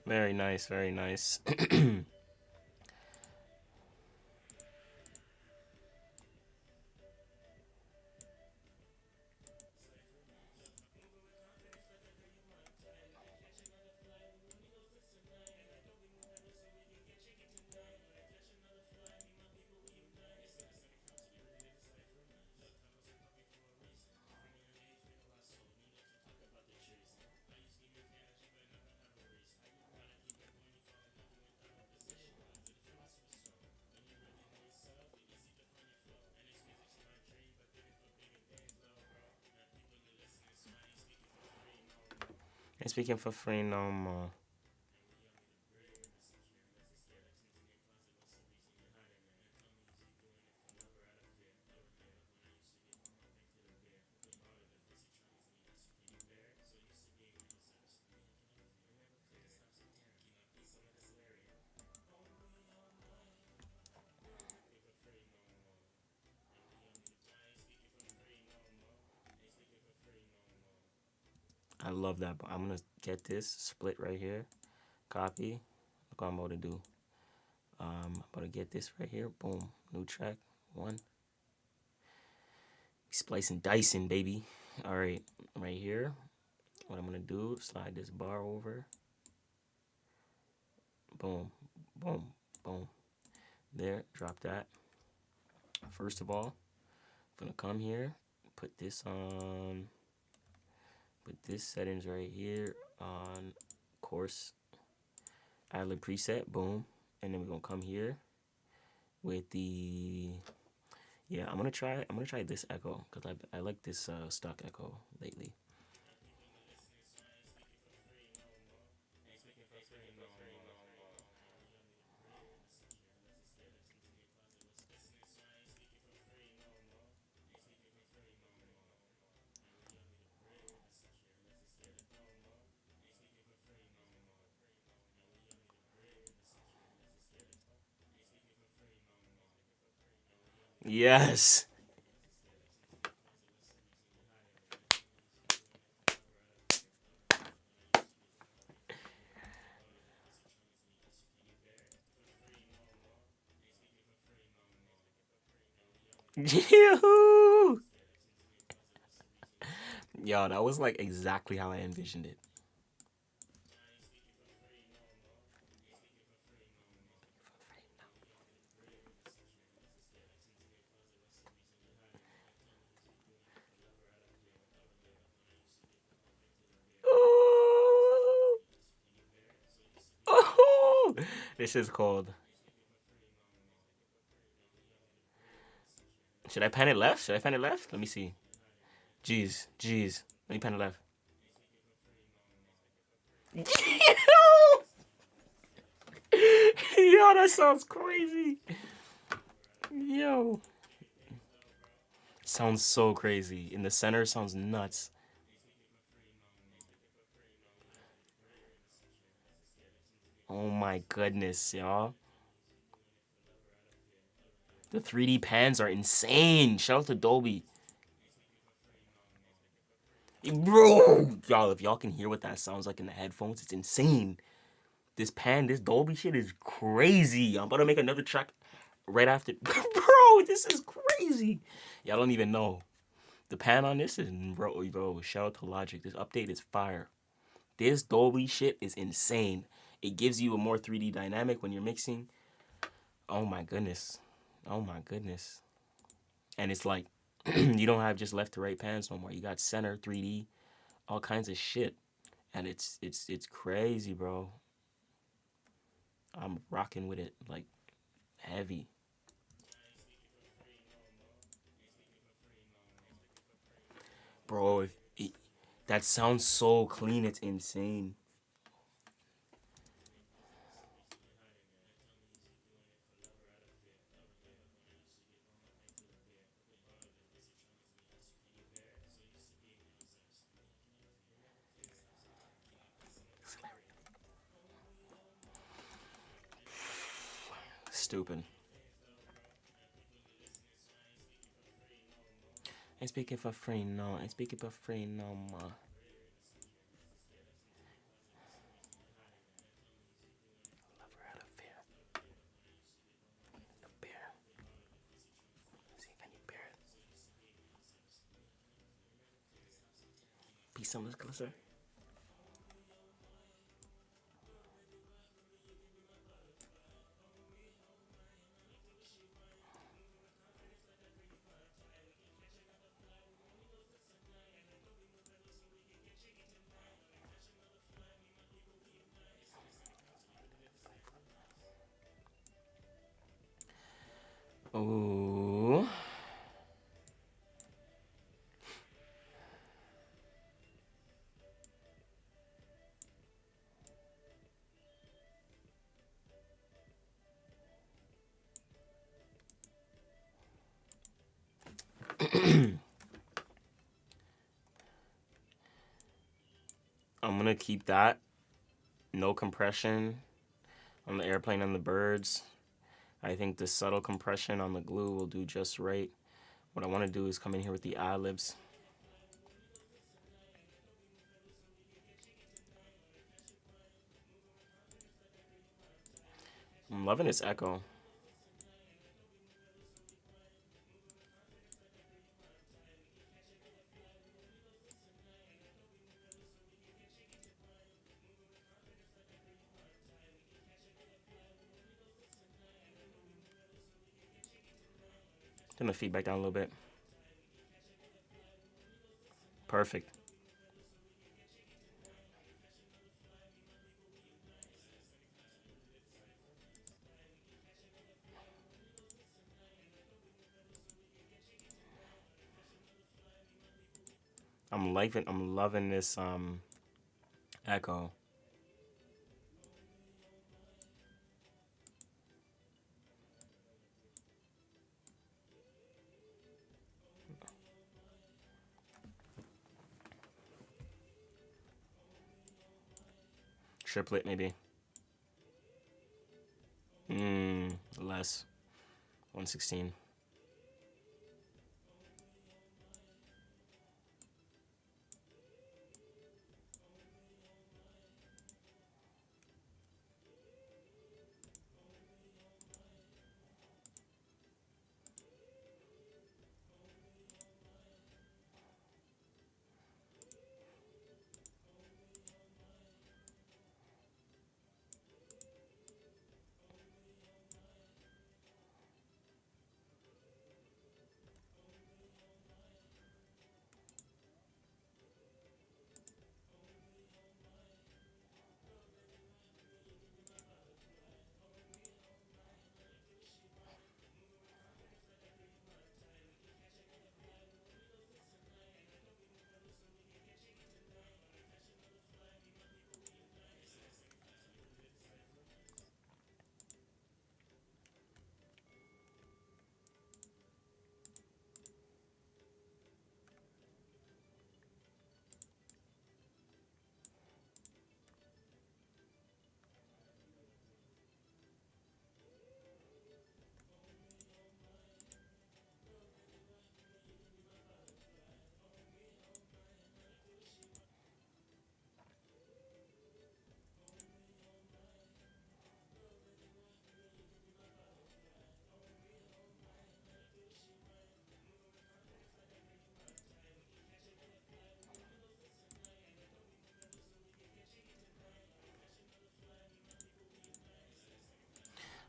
Very nice, very nice. Ain't speaking for free no more. I love that. I'm gonna get this split right here. Copy. Look what I'm about to do. I'm about to get this right here. Boom. New track. One. Splicing, dicing, baby. All right. Right here. What I'm gonna do, slide this bar over. Boom, boom, boom. There, drop that. First of all, I'm gonna come here, put this on, put this settings right here on course, ad-lib preset, boom. And then we're gonna come here with the, yeah, I'm gonna try this echo, because I like this stock echo lately. Yes. Yoo-hoo! Yo, that was like exactly how I envisioned it. Ooh. Ooh. This is called. Should I pan it left? Should I pan it left? Let me see. Jeez. Let me pan it left. Yo, that sounds crazy. Yo. Sounds so crazy. In the center, sounds nuts. Oh my goodness, y'all. The 3D pans are insane. Shout out to Dolby. Bro, y'all, if y'all can hear what that sounds like in the headphones, it's insane. This Dolby shit is crazy. I'm about to make another track right after. Bro, this is crazy. Y'all don't even know. The pan on this is, bro, shout out to Logic. This update is fire. This Dolby shit is insane. It gives you a more 3D dynamic when you're mixing. Oh my goodness. Oh my goodness. And it's like, you don't have just left to right pans no more. You got center, 3D, all kinds of shit. And it's crazy, bro. I'm rocking with it like heavy. Bro, that sounds so clean, it's insane. Stupid. Ain't speaking for free, no. Ain't speaking for free, no more. Love her out of fear. The bear. See, can you bear it? Be so much closer. Ooh. I'm gonna keep that. No compression on the airplane and the birds. I think the subtle compression on the glue will do just right. What I want to do is come in here with the ad-libs. I'm loving this echo. Turn the feedback down a little bit. Perfect. I'm loving this echo. Triplet maybe. Less. 116.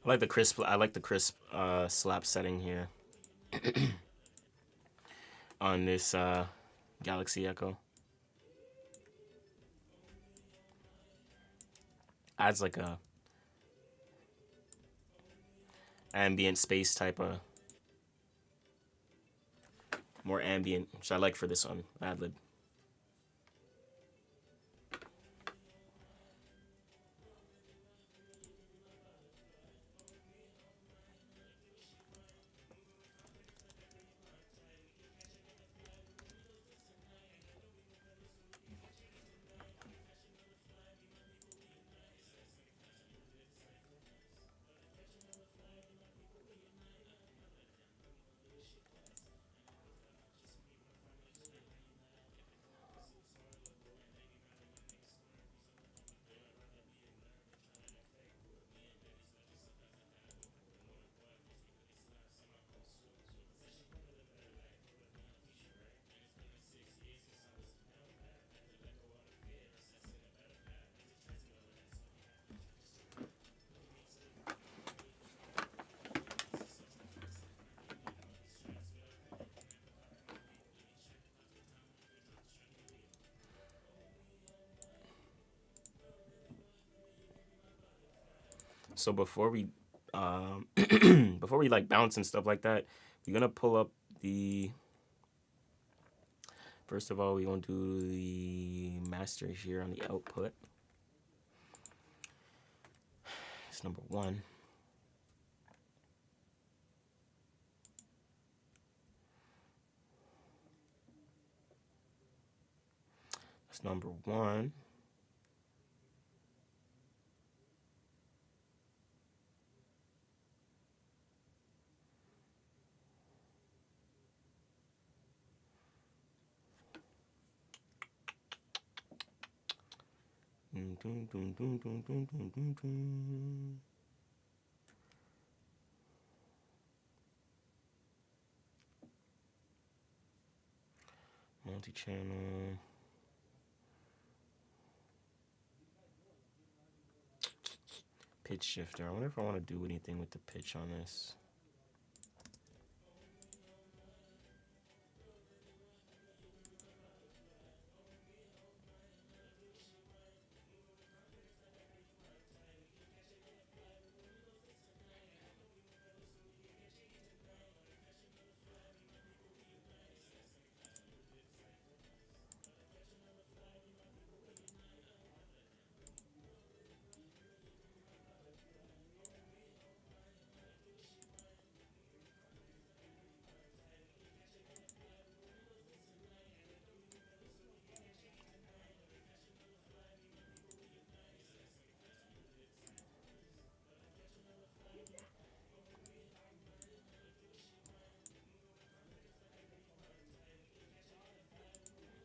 I like the crisp slap setting here on this Galaxy Echo. Adds like a ambient space type of more ambient, which I like for this one, ad-lib. So before we before we like bounce and stuff like that, we're gonna pull up the, first of all, we're gonna do the master here on the output. It's number 1. That's number 1. Multi-channel. Pitch shifter. I wonder if I want to do anything with the pitch on this.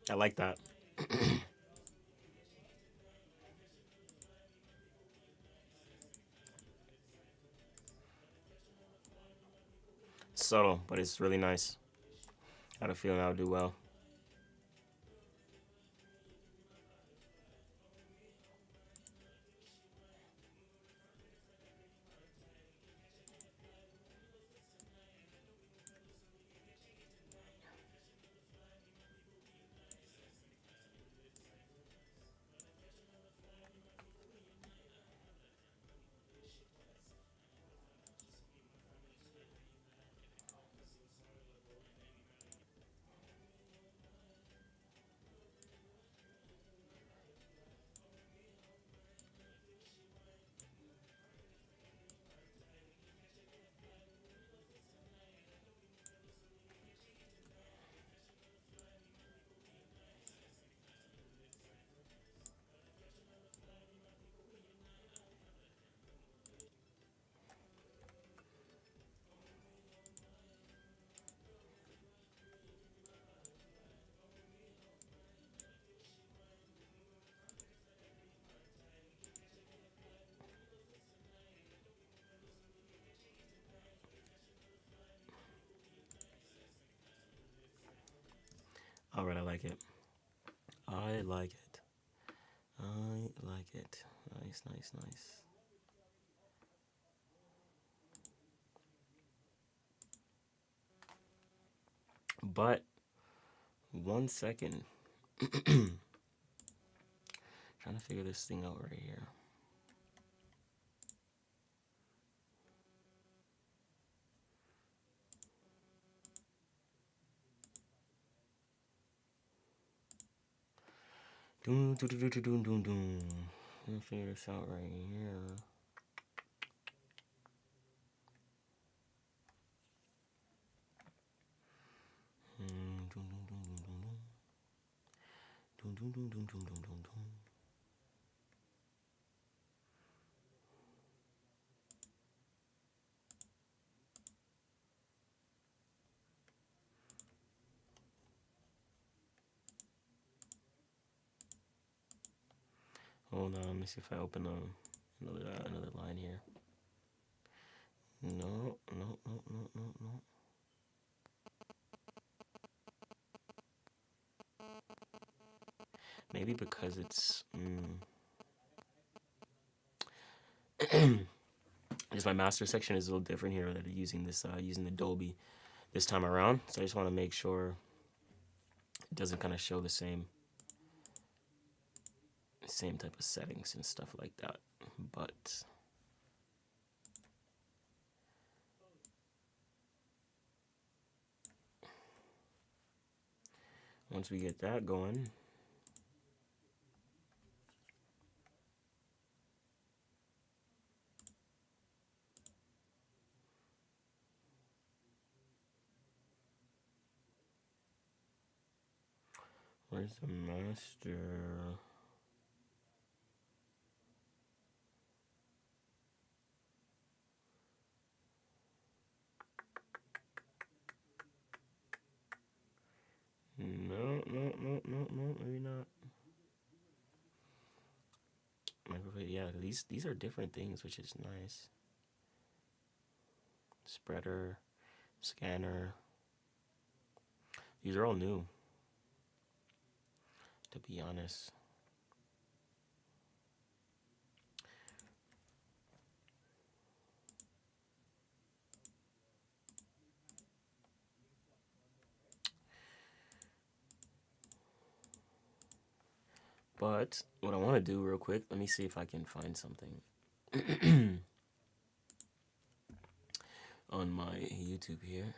I like that. Subtle, but it's really nice. I had a feeling I would do well. All right, I like it. I like it. I like it. Nice, nice, nice. But 1 second. Trying to figure this thing out right here. Doom, doom, doom, doom, doom, doom, doom. Let me figure this out right here. Doom, doom, doom, doom, doom, doom. Doom, doom, doom, doom, doom, doom, doom, doom. Hold on, let me see if I open another line here. No, no, no, no, no, no. Maybe because it's just my master section is a little different here. That using this using the Dolby this time around, so I just want to make sure it doesn't kind of show the same type of settings and stuff like that. But once we get that going, where's the master? No, maybe not. Microphone, yeah, these are different things, which is nice. Spreader, scanner. These are all new, to be honest. But what I want to do real quick, let me see if I can find something on my YouTube here.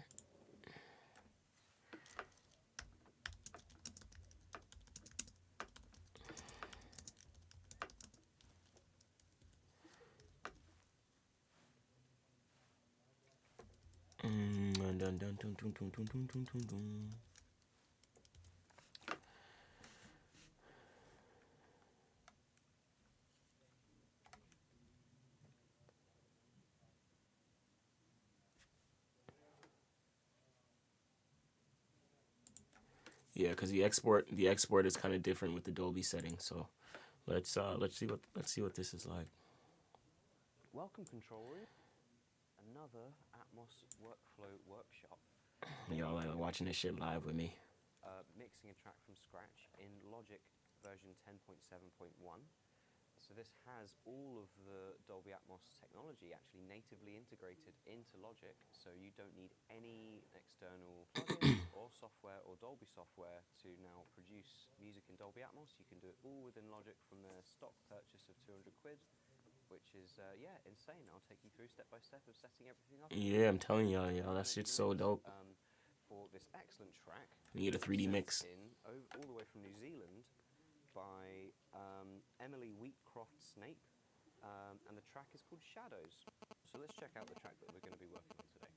Yeah, because the export is kind of different with the Dolby setting. So let's see what this is like. Welcome, control room. Another Atmos workflow workshop. Y'all like watching this shit live with me. Mixing a track from scratch in Logic version 10.7.1. So this has all of the Dolby Atmos technology actually natively integrated into Logic, so you don't need any external plugins or software or Dolby software to now produce music in Dolby Atmos. You can do it all within Logic from their stock purchase of 200 quid, which is, yeah, insane. I'll take you through step by step of setting everything up. Yeah, I'm telling y'all, that shit's so dope. For this excellent track, You get a 3D mix. all the way from New Zealand by Emily Wheatcroft Snape, and the track is called Shadows. So let's check out the track that we're going to be working on today.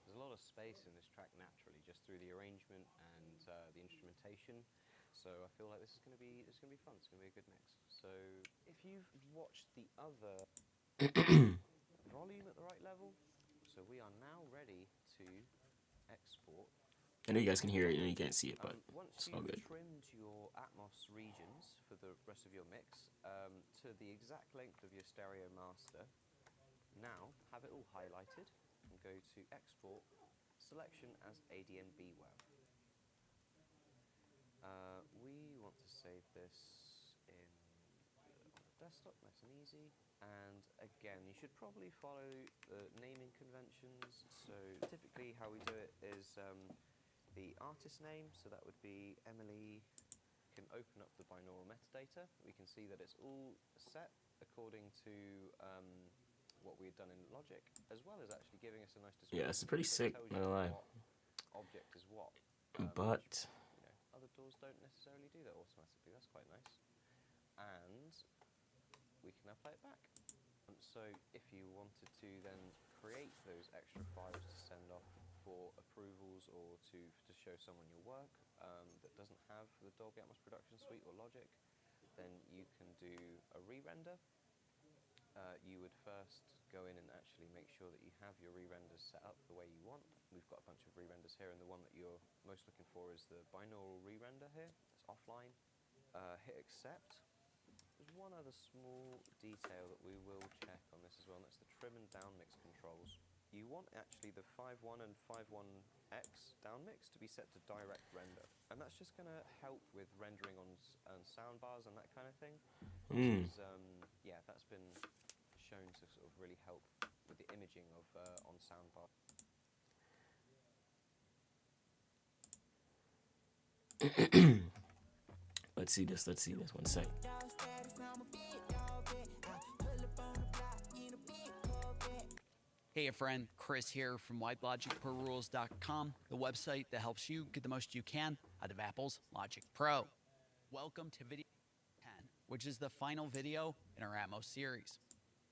There's a lot of space in this track naturally, just through the arrangement and the instrumentation. So I feel like this is going to be fun. It's going to be a good mix. So if you've watched the other volume at the right level, so we are now ready to export. I know you guys can hear it, and you can't see it, but once it's all you've good. trimmed your Atmos regions for the rest of your mix to the exact length of your stereo master, now have it all highlighted and go to export selection as ADNB WAV. We want to save this on the desktop, nice and easy. And again, you should probably follow the naming conventions. So typically how we do it is the artist name, so that would be Emily. You can open up the binaural metadata. We can see that it's all set according to what we had done in Logic, as well as actually giving us a nice description. Yeah, it's pretty sick, not gonna lie. Object is what. But Other tools don't necessarily do that automatically. That's quite nice. And we can now play it back. So if you wanted to then create those extra files to send off for approvals or to show someone your work that doesn't have the Dolby Atmos Production Suite or Logic, then you can do a re-render. You would first go in and actually make sure that you have your re-renders set up the way you want. We've got a bunch of re-renders here, and the one that you're most looking for is the binaural re-render here. It's offline. Hit accept. There's one other small detail that we will check on this as well, and that's the trim and down mix controls. You want actually the 5.1 and 5.1x down mix to be set to direct render, and that's just going to help with rendering on sound bars and that kind of thing. Which is, yeah, that's been shown to sort of really help with the imaging of on sound bar. let's see this 1 sec. Hey, friend, Chris here from WideLogicProRules.com, the website that helps you get the most you can out of Apple's Logic Pro. Welcome to video 10, which is the final video in our Atmos series.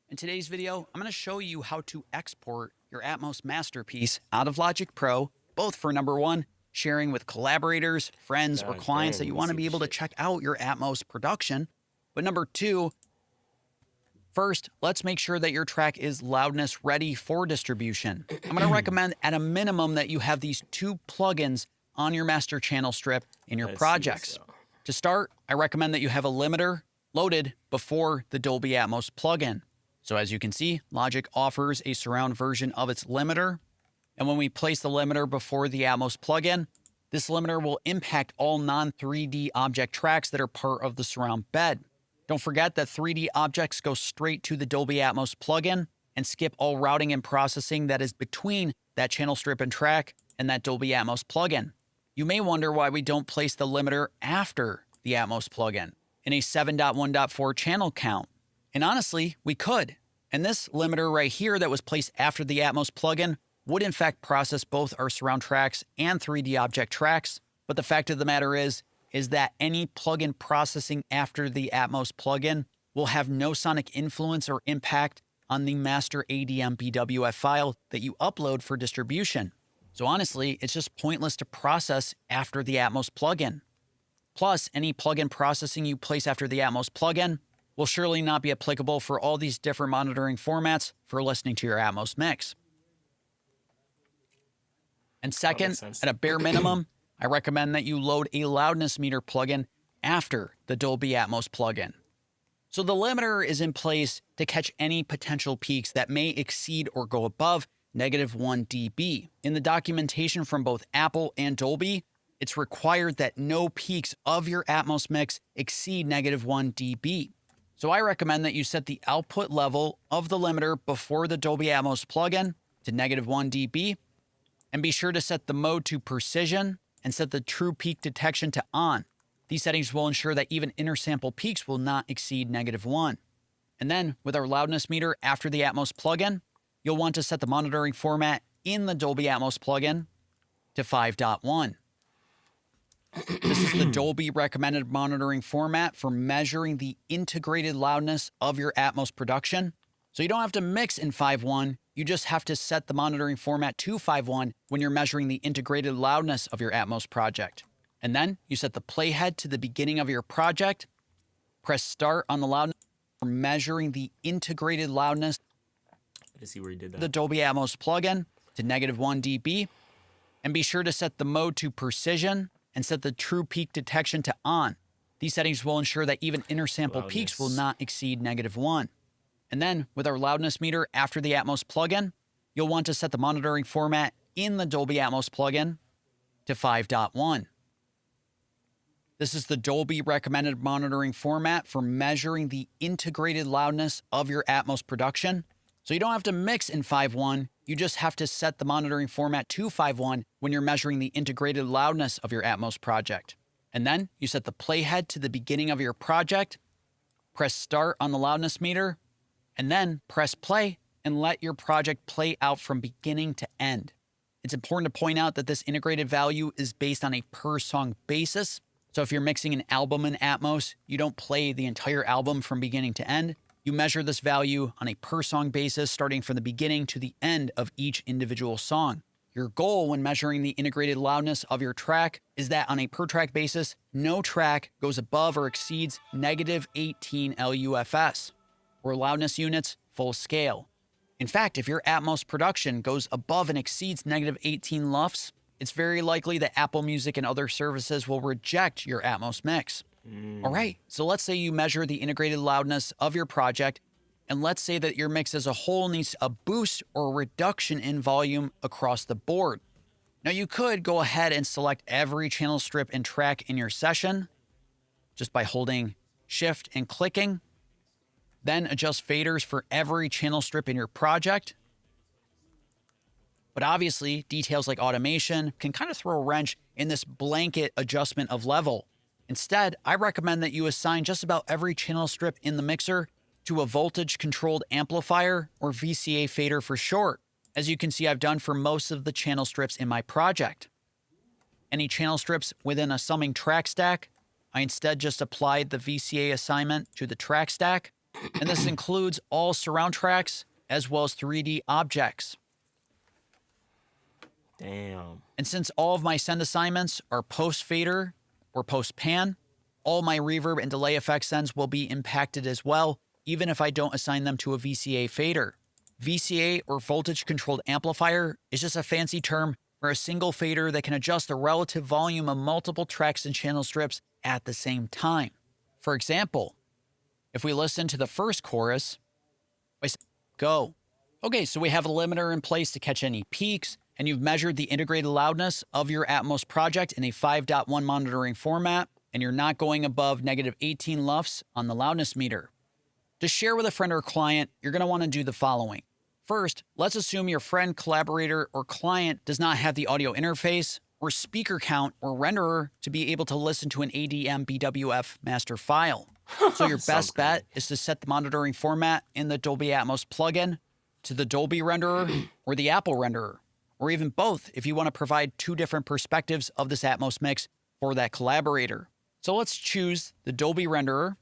In today's video, I'm going to show you how to export your Atmos masterpiece out of Logic Pro, both for number one, sharing with collaborators, friends, or clients that you want to be able to check out your Atmos production. But number two, first, let's make sure that your track is loudness ready for distribution. I'm going to recommend at a minimum that you have these two plugins on your master channel strip in your projects. To start, I recommend that you have a limiter loaded before the Dolby Atmos plugin. So as you can see, Logic offers a surround version of its limiter. And when we place the limiter before the Atmos plugin, this limiter will impact all non-3D object tracks that are part of the surround bed. Don't forget that 3D objects go straight to the Dolby Atmos plugin and skip all routing and processing that is between that channel strip and track and that Dolby Atmos plugin. You may wonder why we don't place the limiter after the Atmos plugin in a 7.1.4 channel count. And honestly, we could. And this limiter right here that was placed after the Atmos plugin would in fact process both our surround tracks and 3D object tracks. But the fact of the matter is that any plugin processing after the Atmos plugin will have no sonic influence or impact on the master ADM BWF file that you upload for distribution. So honestly, it's just pointless to process after the Atmos plugin. Plus, any plugin processing you place after the Atmos plugin will surely not be applicable for all these different monitoring formats for listening to your Atmos mix. And second, at a bare minimum, I recommend that you load a loudness meter plugin after the Dolby Atmos plugin. So the limiter is in place to catch any potential peaks that may exceed or go above -1 dB. In the documentation from both Apple and Dolby, it's required that no peaks of your Atmos mix exceed -1 dB. So I recommend that you set the output level of the limiter before the Dolby Atmos plugin to -1 dB, and be sure to set the mode to precision and set the true peak detection to on. These settings will ensure that even intersample peaks will not exceed -1. And then with our loudness meter after the Atmos plugin, you'll want to set the monitoring format in the Dolby Atmos plugin to 5.1. This is the Dolby recommended monitoring format for measuring the integrated loudness of your Atmos production. So you don't have to mix in 5.1, you just have to set the monitoring format to 5.1 when you're measuring the integrated loudness of your Atmos project. And then you set the playhead to the beginning of your project, press start on the loudness for measuring the integrated loudness I see where you did that. the Dolby Atmos plugin to -1 dB, and be sure to set the mode to precision and set the true peak detection to on. These settings will ensure that even intersample peaks will not exceed -1. And then with our loudness meter after the Atmos plugin, you'll want to set the monitoring format in the Dolby Atmos plugin to 5.1. This is the Dolby recommended monitoring format for measuring the integrated loudness of your Atmos production. So you don't have to mix in 5.1, you just have to set the monitoring format to 5.1 when you're measuring the integrated loudness of your Atmos project. And then you set the playhead to the beginning of your project, press start on the loudness meter, and then press play and let your project play out from beginning to end. It's important to point out that this integrated value is based on a per song basis. So if you're mixing an album in Atmos, you don't play the entire album from beginning to end. You measure this value on a per song basis, starting from the beginning to the end of each individual song. Your goal when measuring the integrated loudness of your track is that on a per track basis, no track goes above or exceeds -18 LUFS, or loudness units full scale. In fact, if your Atmos production goes above and exceeds -18 LUFS, it's very likely that Apple Music and other services will reject your Atmos mix. All right, so let's say you measure the integrated loudness of your project, and let's say that your mix as a whole needs a boost or a reduction in volume across the board. Now you could go ahead and select every channel strip and track in your session just by holding Shift and clicking, then adjust faders for every channel strip in your project. But obviously, details like automation can kind of throw a wrench in this blanket adjustment of level. Instead, I recommend that you assign just about every channel strip in the mixer to a voltage-controlled amplifier, or VCA fader for short, as you can see I've done for most of the channel strips in my project. Any channel strips within a summing track stack, I instead just applied the VCA assignment to the track stack, and this includes all surround tracks as well as 3D objects. Damn. And since all of my send assignments are post fader or post pan, all my reverb and delay effect sends will be impacted as well, even if I don't assign them to a VCA fader. VCA, or voltage controlled amplifier, is just a fancy term for a single fader that can adjust the relative volume of multiple tracks and channel strips at the same time. For example, if we listen to the first chorus, I say, go. Okay, so we have a limiter in place to catch any peaks, and you've measured the integrated loudness of your Atmos project in a 5.1 monitoring format, and you're not going above -18 LUFS on the loudness meter. To share with a friend or client, you're going to want to do the following. First, let's assume your friend, collaborator, or client does not have the audio interface or speaker count or renderer to be able to listen to an ADM BWF master file. So your best bet is to set the monitoring format in the Dolby Atmos plugin to the Dolby renderer or the Apple renderer, or even both if you want to provide two different perspectives of this Atmos mix for that collaborator. So let's choose the Dolby renderer,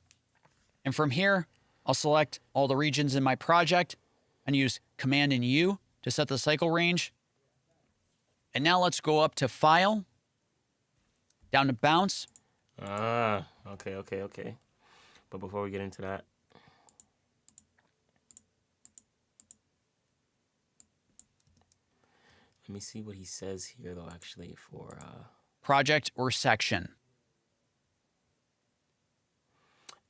and from here, I'll select all the regions in my project and use Command and U to set the cycle range. And now let's go up to File, down to Bounce, Ah, okay, okay, okay. But before we get into that, let me see what he says here, though, actually, for... project or section.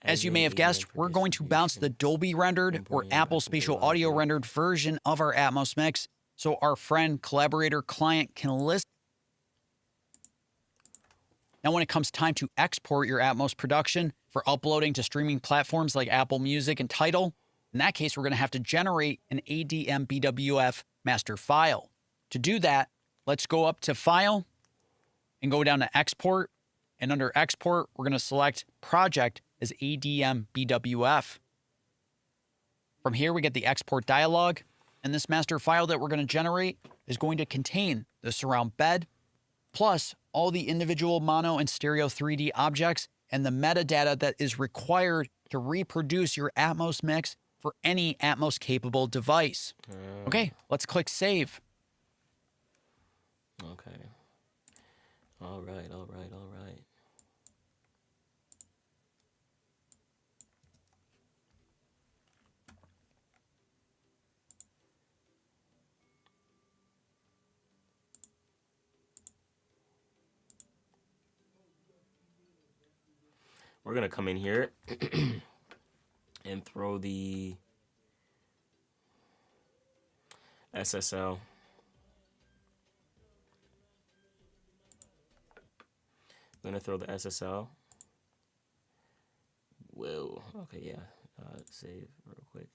As you may have guessed, we're going to bounce the Dolby rendered or Apple Spatial Audio rendered version of our Atmos mix so our friend, collaborator, client can listen. Now, when it comes time to export your Atmos production for uploading to streaming platforms like Apple Music and Tidal, in that case, we're going to have to generate an ADM-BWF master file. To do that, let's go up to File and go down to Export. And under Export, we're going to select Project as ADM-BWF. From here, we get the export dialog, and this master file that we're going to generate is going to contain the surround bed, plus all the individual mono and stereo 3D objects and the metadata that is required to reproduce your Atmos mix for any Atmos-capable device. Okay, let's click Save. Okay. All right, all right, all right. We're going to come in here and throw the SSL. I'm going to throw the SSL. Whoa. Okay, yeah. Save real quick.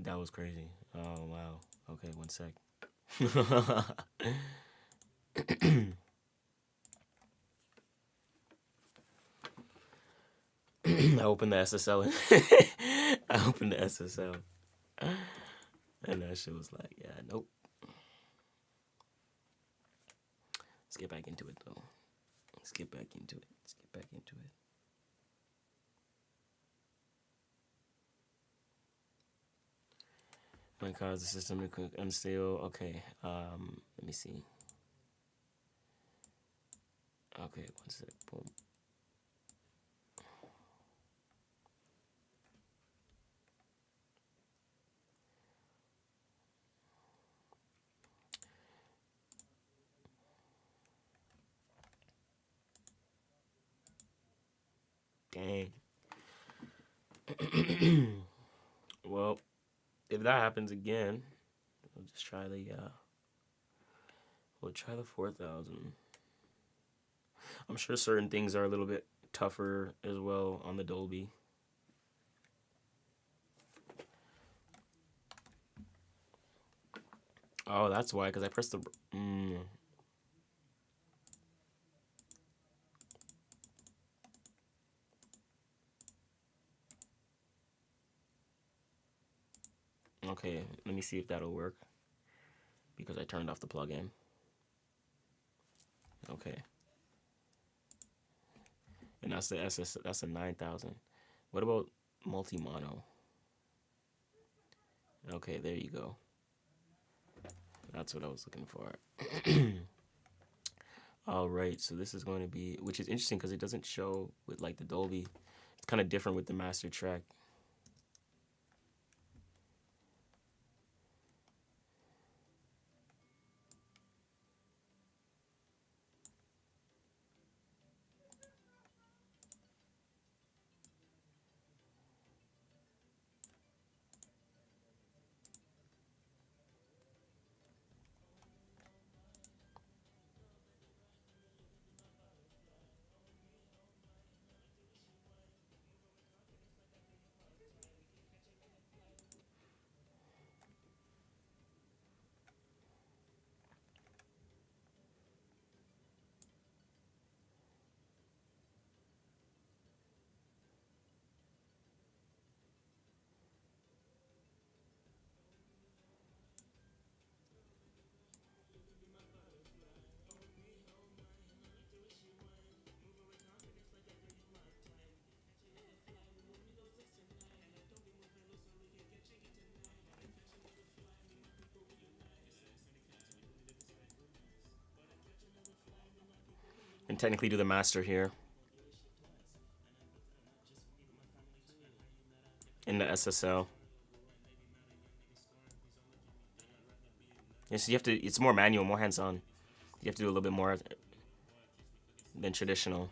That was crazy. Oh, wow. Okay, 1 sec. I opened the SSL. I opened the SSL. And that shit was like, yeah, nope. Let's get back into it, though. Let's get back into it. Let's get back into it. Might cause the system to cook unstable. Okay, let me see. Okay, 1 sec. Boom. Dang. Well, if that happens again, we'll just try the we'll try the 4000. I'm sure certain things are a little bit tougher as well on the Dolby. Oh, that's why, because I pressed the Okay, let me see if that'll work, because I turned off the plugin. Okay. And that's the that's a 9000. What about multi-mono? Okay, there you go. That's what I was looking for. All right, so this is going to be, which is interesting because it doesn't show with like the Dolby. It's kind of different with the master track. technically do the master here in the SSL. Yes, you have to. It's more manual, more hands-on. You have to do a little bit more than traditional.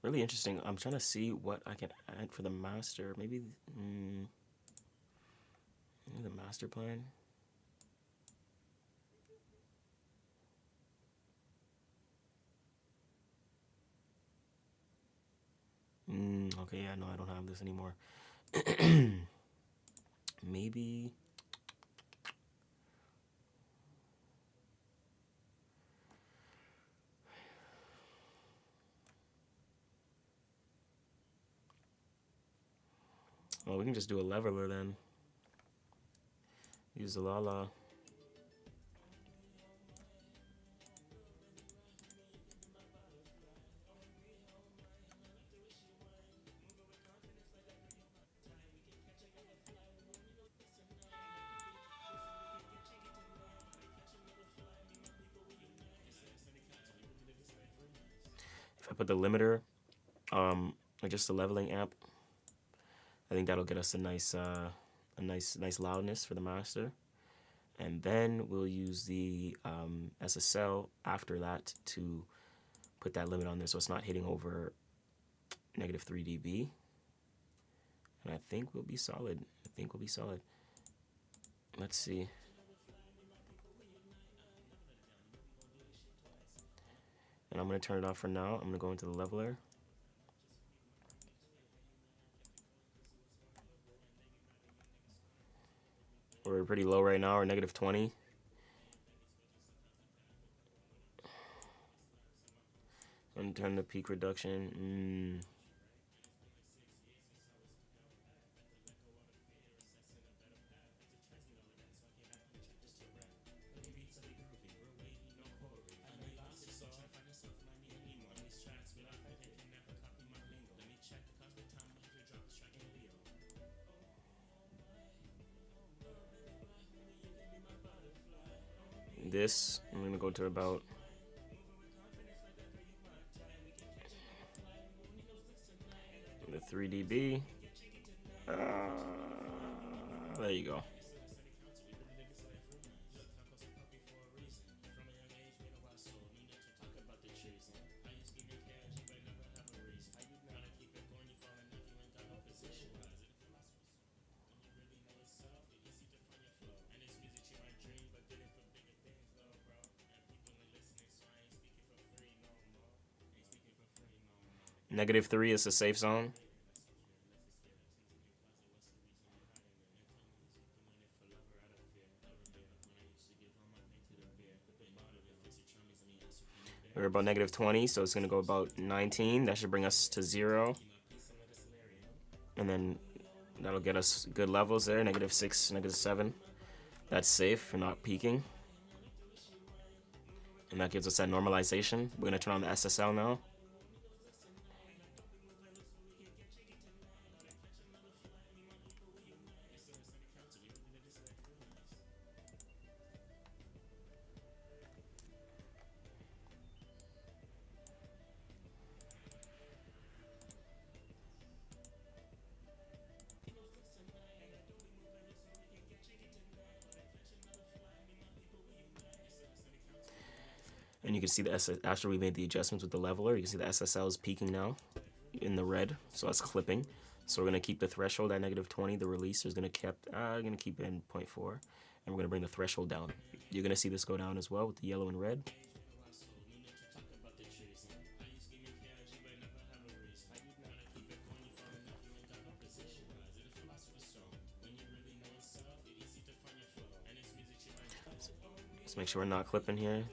Really interesting. I'm trying to see what I can add for the master. Maybe the master plan. Okay, yeah, no, I don't have this anymore. Maybe. Well, we can just do a leveler then. Use the Lala. If I put the limiter, or just the leveling amp, I think that'll get us a nice loudness for the master. And then we'll use the SSL after that to put that limit on there so it's not hitting over -3 dB. And I think we'll be solid. Let's see. And I'm going to turn it off for now. I'm going to go into the leveler. We're pretty low right now, we're -20. And turn the peak reduction. This, I'm gonna go to about the 3 dB. There you go. -3 is the safe zone. We're about -20, so it's going to go about 19. That should bring us to 0. And then that'll get us good levels there, -6, -7. That's safe for not peaking. And that gives us that normalization. We're gonna turn on the SSL now. And you can see the after we made the adjustments with the leveler, you can see the SSL is peaking now in the red, so that's clipping. So we're gonna keep the threshold at -20. The release is gonna keep it in 0.4, and we're gonna bring the threshold down. You're gonna see this go down as well with the yellow and red. Let's make sure we're not clipping here.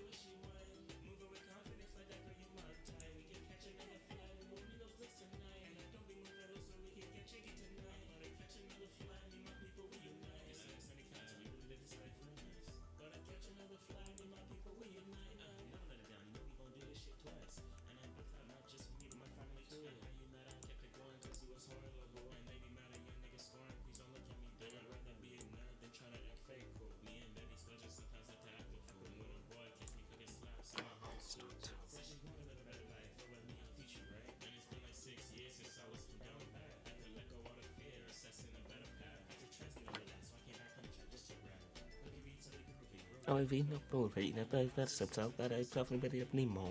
Ôi vì nó tôi phải nó tới phát sập sập tại đây cho mình biết được ni mò.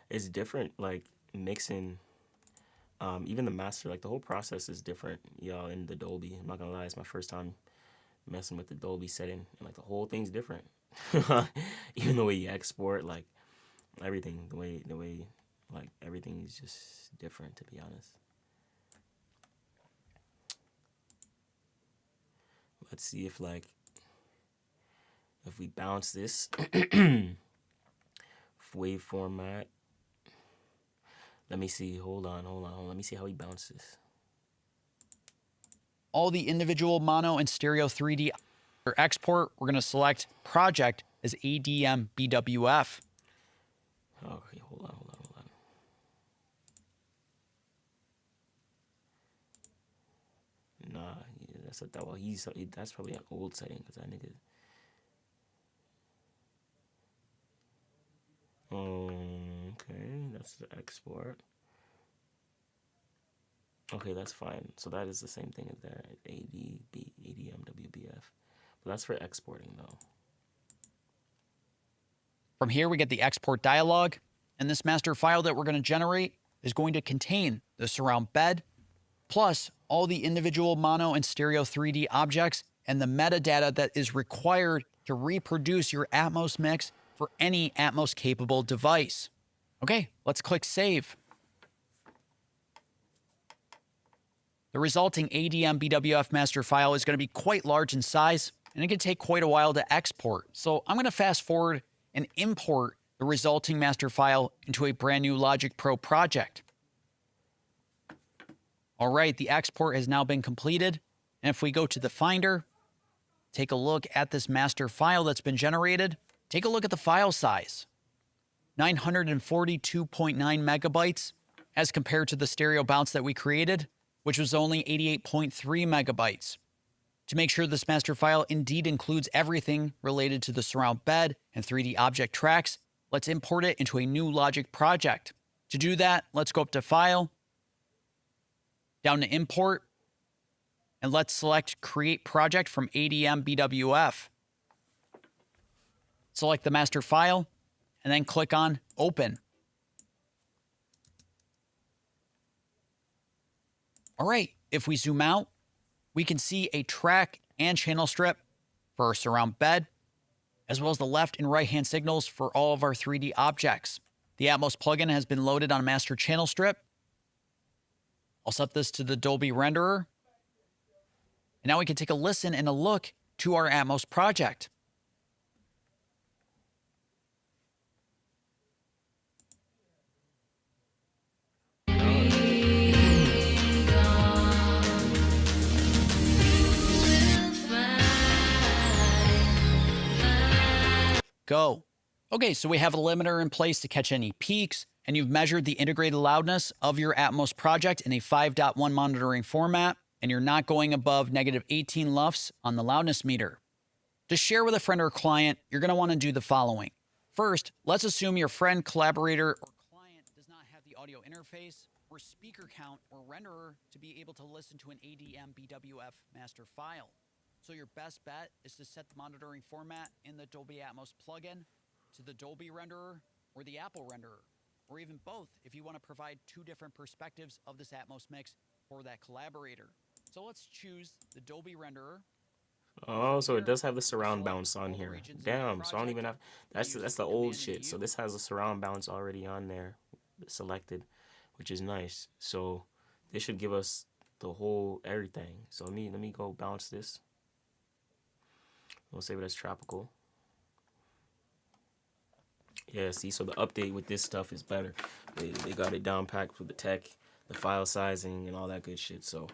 It's different, like mixing, even the master, like the whole process is different, y'all, in the Dolby. I'm not gonna lie, it's my first time messing with the Dolby setting, and like the whole thing's different. Even the way you export, like everything, the way, like everything is just different, to be honest. Let's see if we bounce this wave format. Let me see. Hold on. Let me see how he bounces. All the individual mono and stereo 3D. For export, we're going to select project as ADM-BWF. Okay, hold on. Nah, yeah, that's probably an old setting because that nigga. Okay, that's the export. Okay, that's fine. So that is the same thing as that ADM-WBF. But that's for exporting though. From here, we get the export dialog, and this master file that we're going to generate is going to contain the surround bed, plus all the individual mono and stereo 3D objects and the metadata that is required to reproduce your Atmos mix for any Atmos capable device. Okay, let's click save. The resulting ADM-BWF master file is going to be quite large in size, and it can take quite a while to export. So I'm going to fast forward and import the resulting master file into a brand new Logic Pro project. All right, the export has now been completed. And if we go to the Finder, take a look at this master file that's been generated, take a look at the file size. 942.9 megabytes as compared to the stereo bounce that we created, which was only 88.3 megabytes. To make sure this master file indeed includes everything related to the surround bed and 3D object tracks, let's import it into a new Logic project. To do that, let's go up to File, down to Import, and let's select Create Project from ADM-BWF. Select the master file, and then click on Open. All right, if we zoom out, we can see a track and channel strip for our surround bed, as well as the left and right hand signals for all of our 3D objects. The Atmos plugin has been loaded on a master channel strip. I'll set this to the Dolby renderer. And now we can take a listen and a look to our Atmos project. Go. Okay, so we have a limiter in place to catch any peaks, and you've measured the integrated loudness of your Atmos project in a 5.1 monitoring format, and you're not going above negative 18 LUFS on the loudness meter. To share with a friend or client, you're going to want to do the following. First, let's assume your friend, collaborator, or client does not have the audio interface or speaker count or renderer to be able to listen to an ADM-BWF master file. So your best bet is to set the monitoring format in the Dolby Atmos plugin to the Dolby renderer or the Apple renderer, or even both if you want to provide two different perspectives of this Atmos mix for that collaborator. So let's choose the Dolby renderer. Oh, so it does have the surround bounce on here. Damn, so I don't even have, that's the old shit. So this has a surround bounce already on there selected, which is nice. So this should give us the whole everything. So let me go bounce this. We'll save it as tropical. Yeah, see, so the update with this stuff is better. They got it down packed with the tech, the file sizing, and all that good shit. So,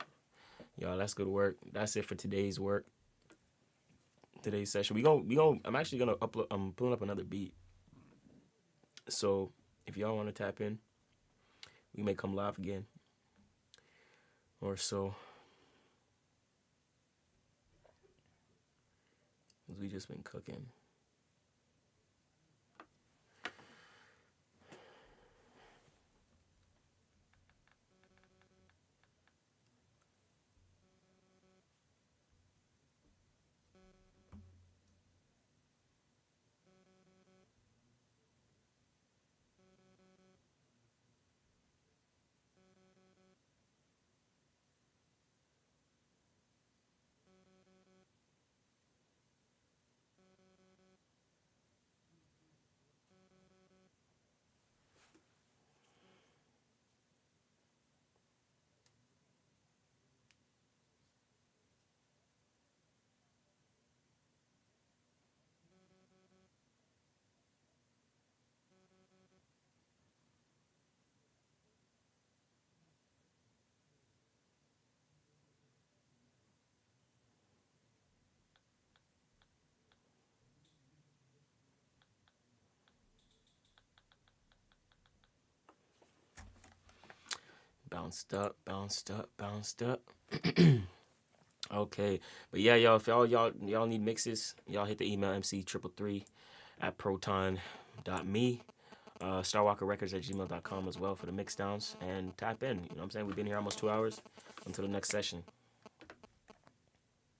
y'all, that's good work. That's it for today's work. Today's session. I'm actually gonna upload. I'm pulling up another beat. So if y'all want to tap in, we may come live again. Or so. We just been cooking. Bounced up. Okay, but yeah, y'all, if y'all need mixes, y'all hit the email mc333@proton.me. StarWalkerRecords@gmail.com as well for the mix downs, and tap in. You know what I'm saying? We've been here almost 2 hours. Until the next session.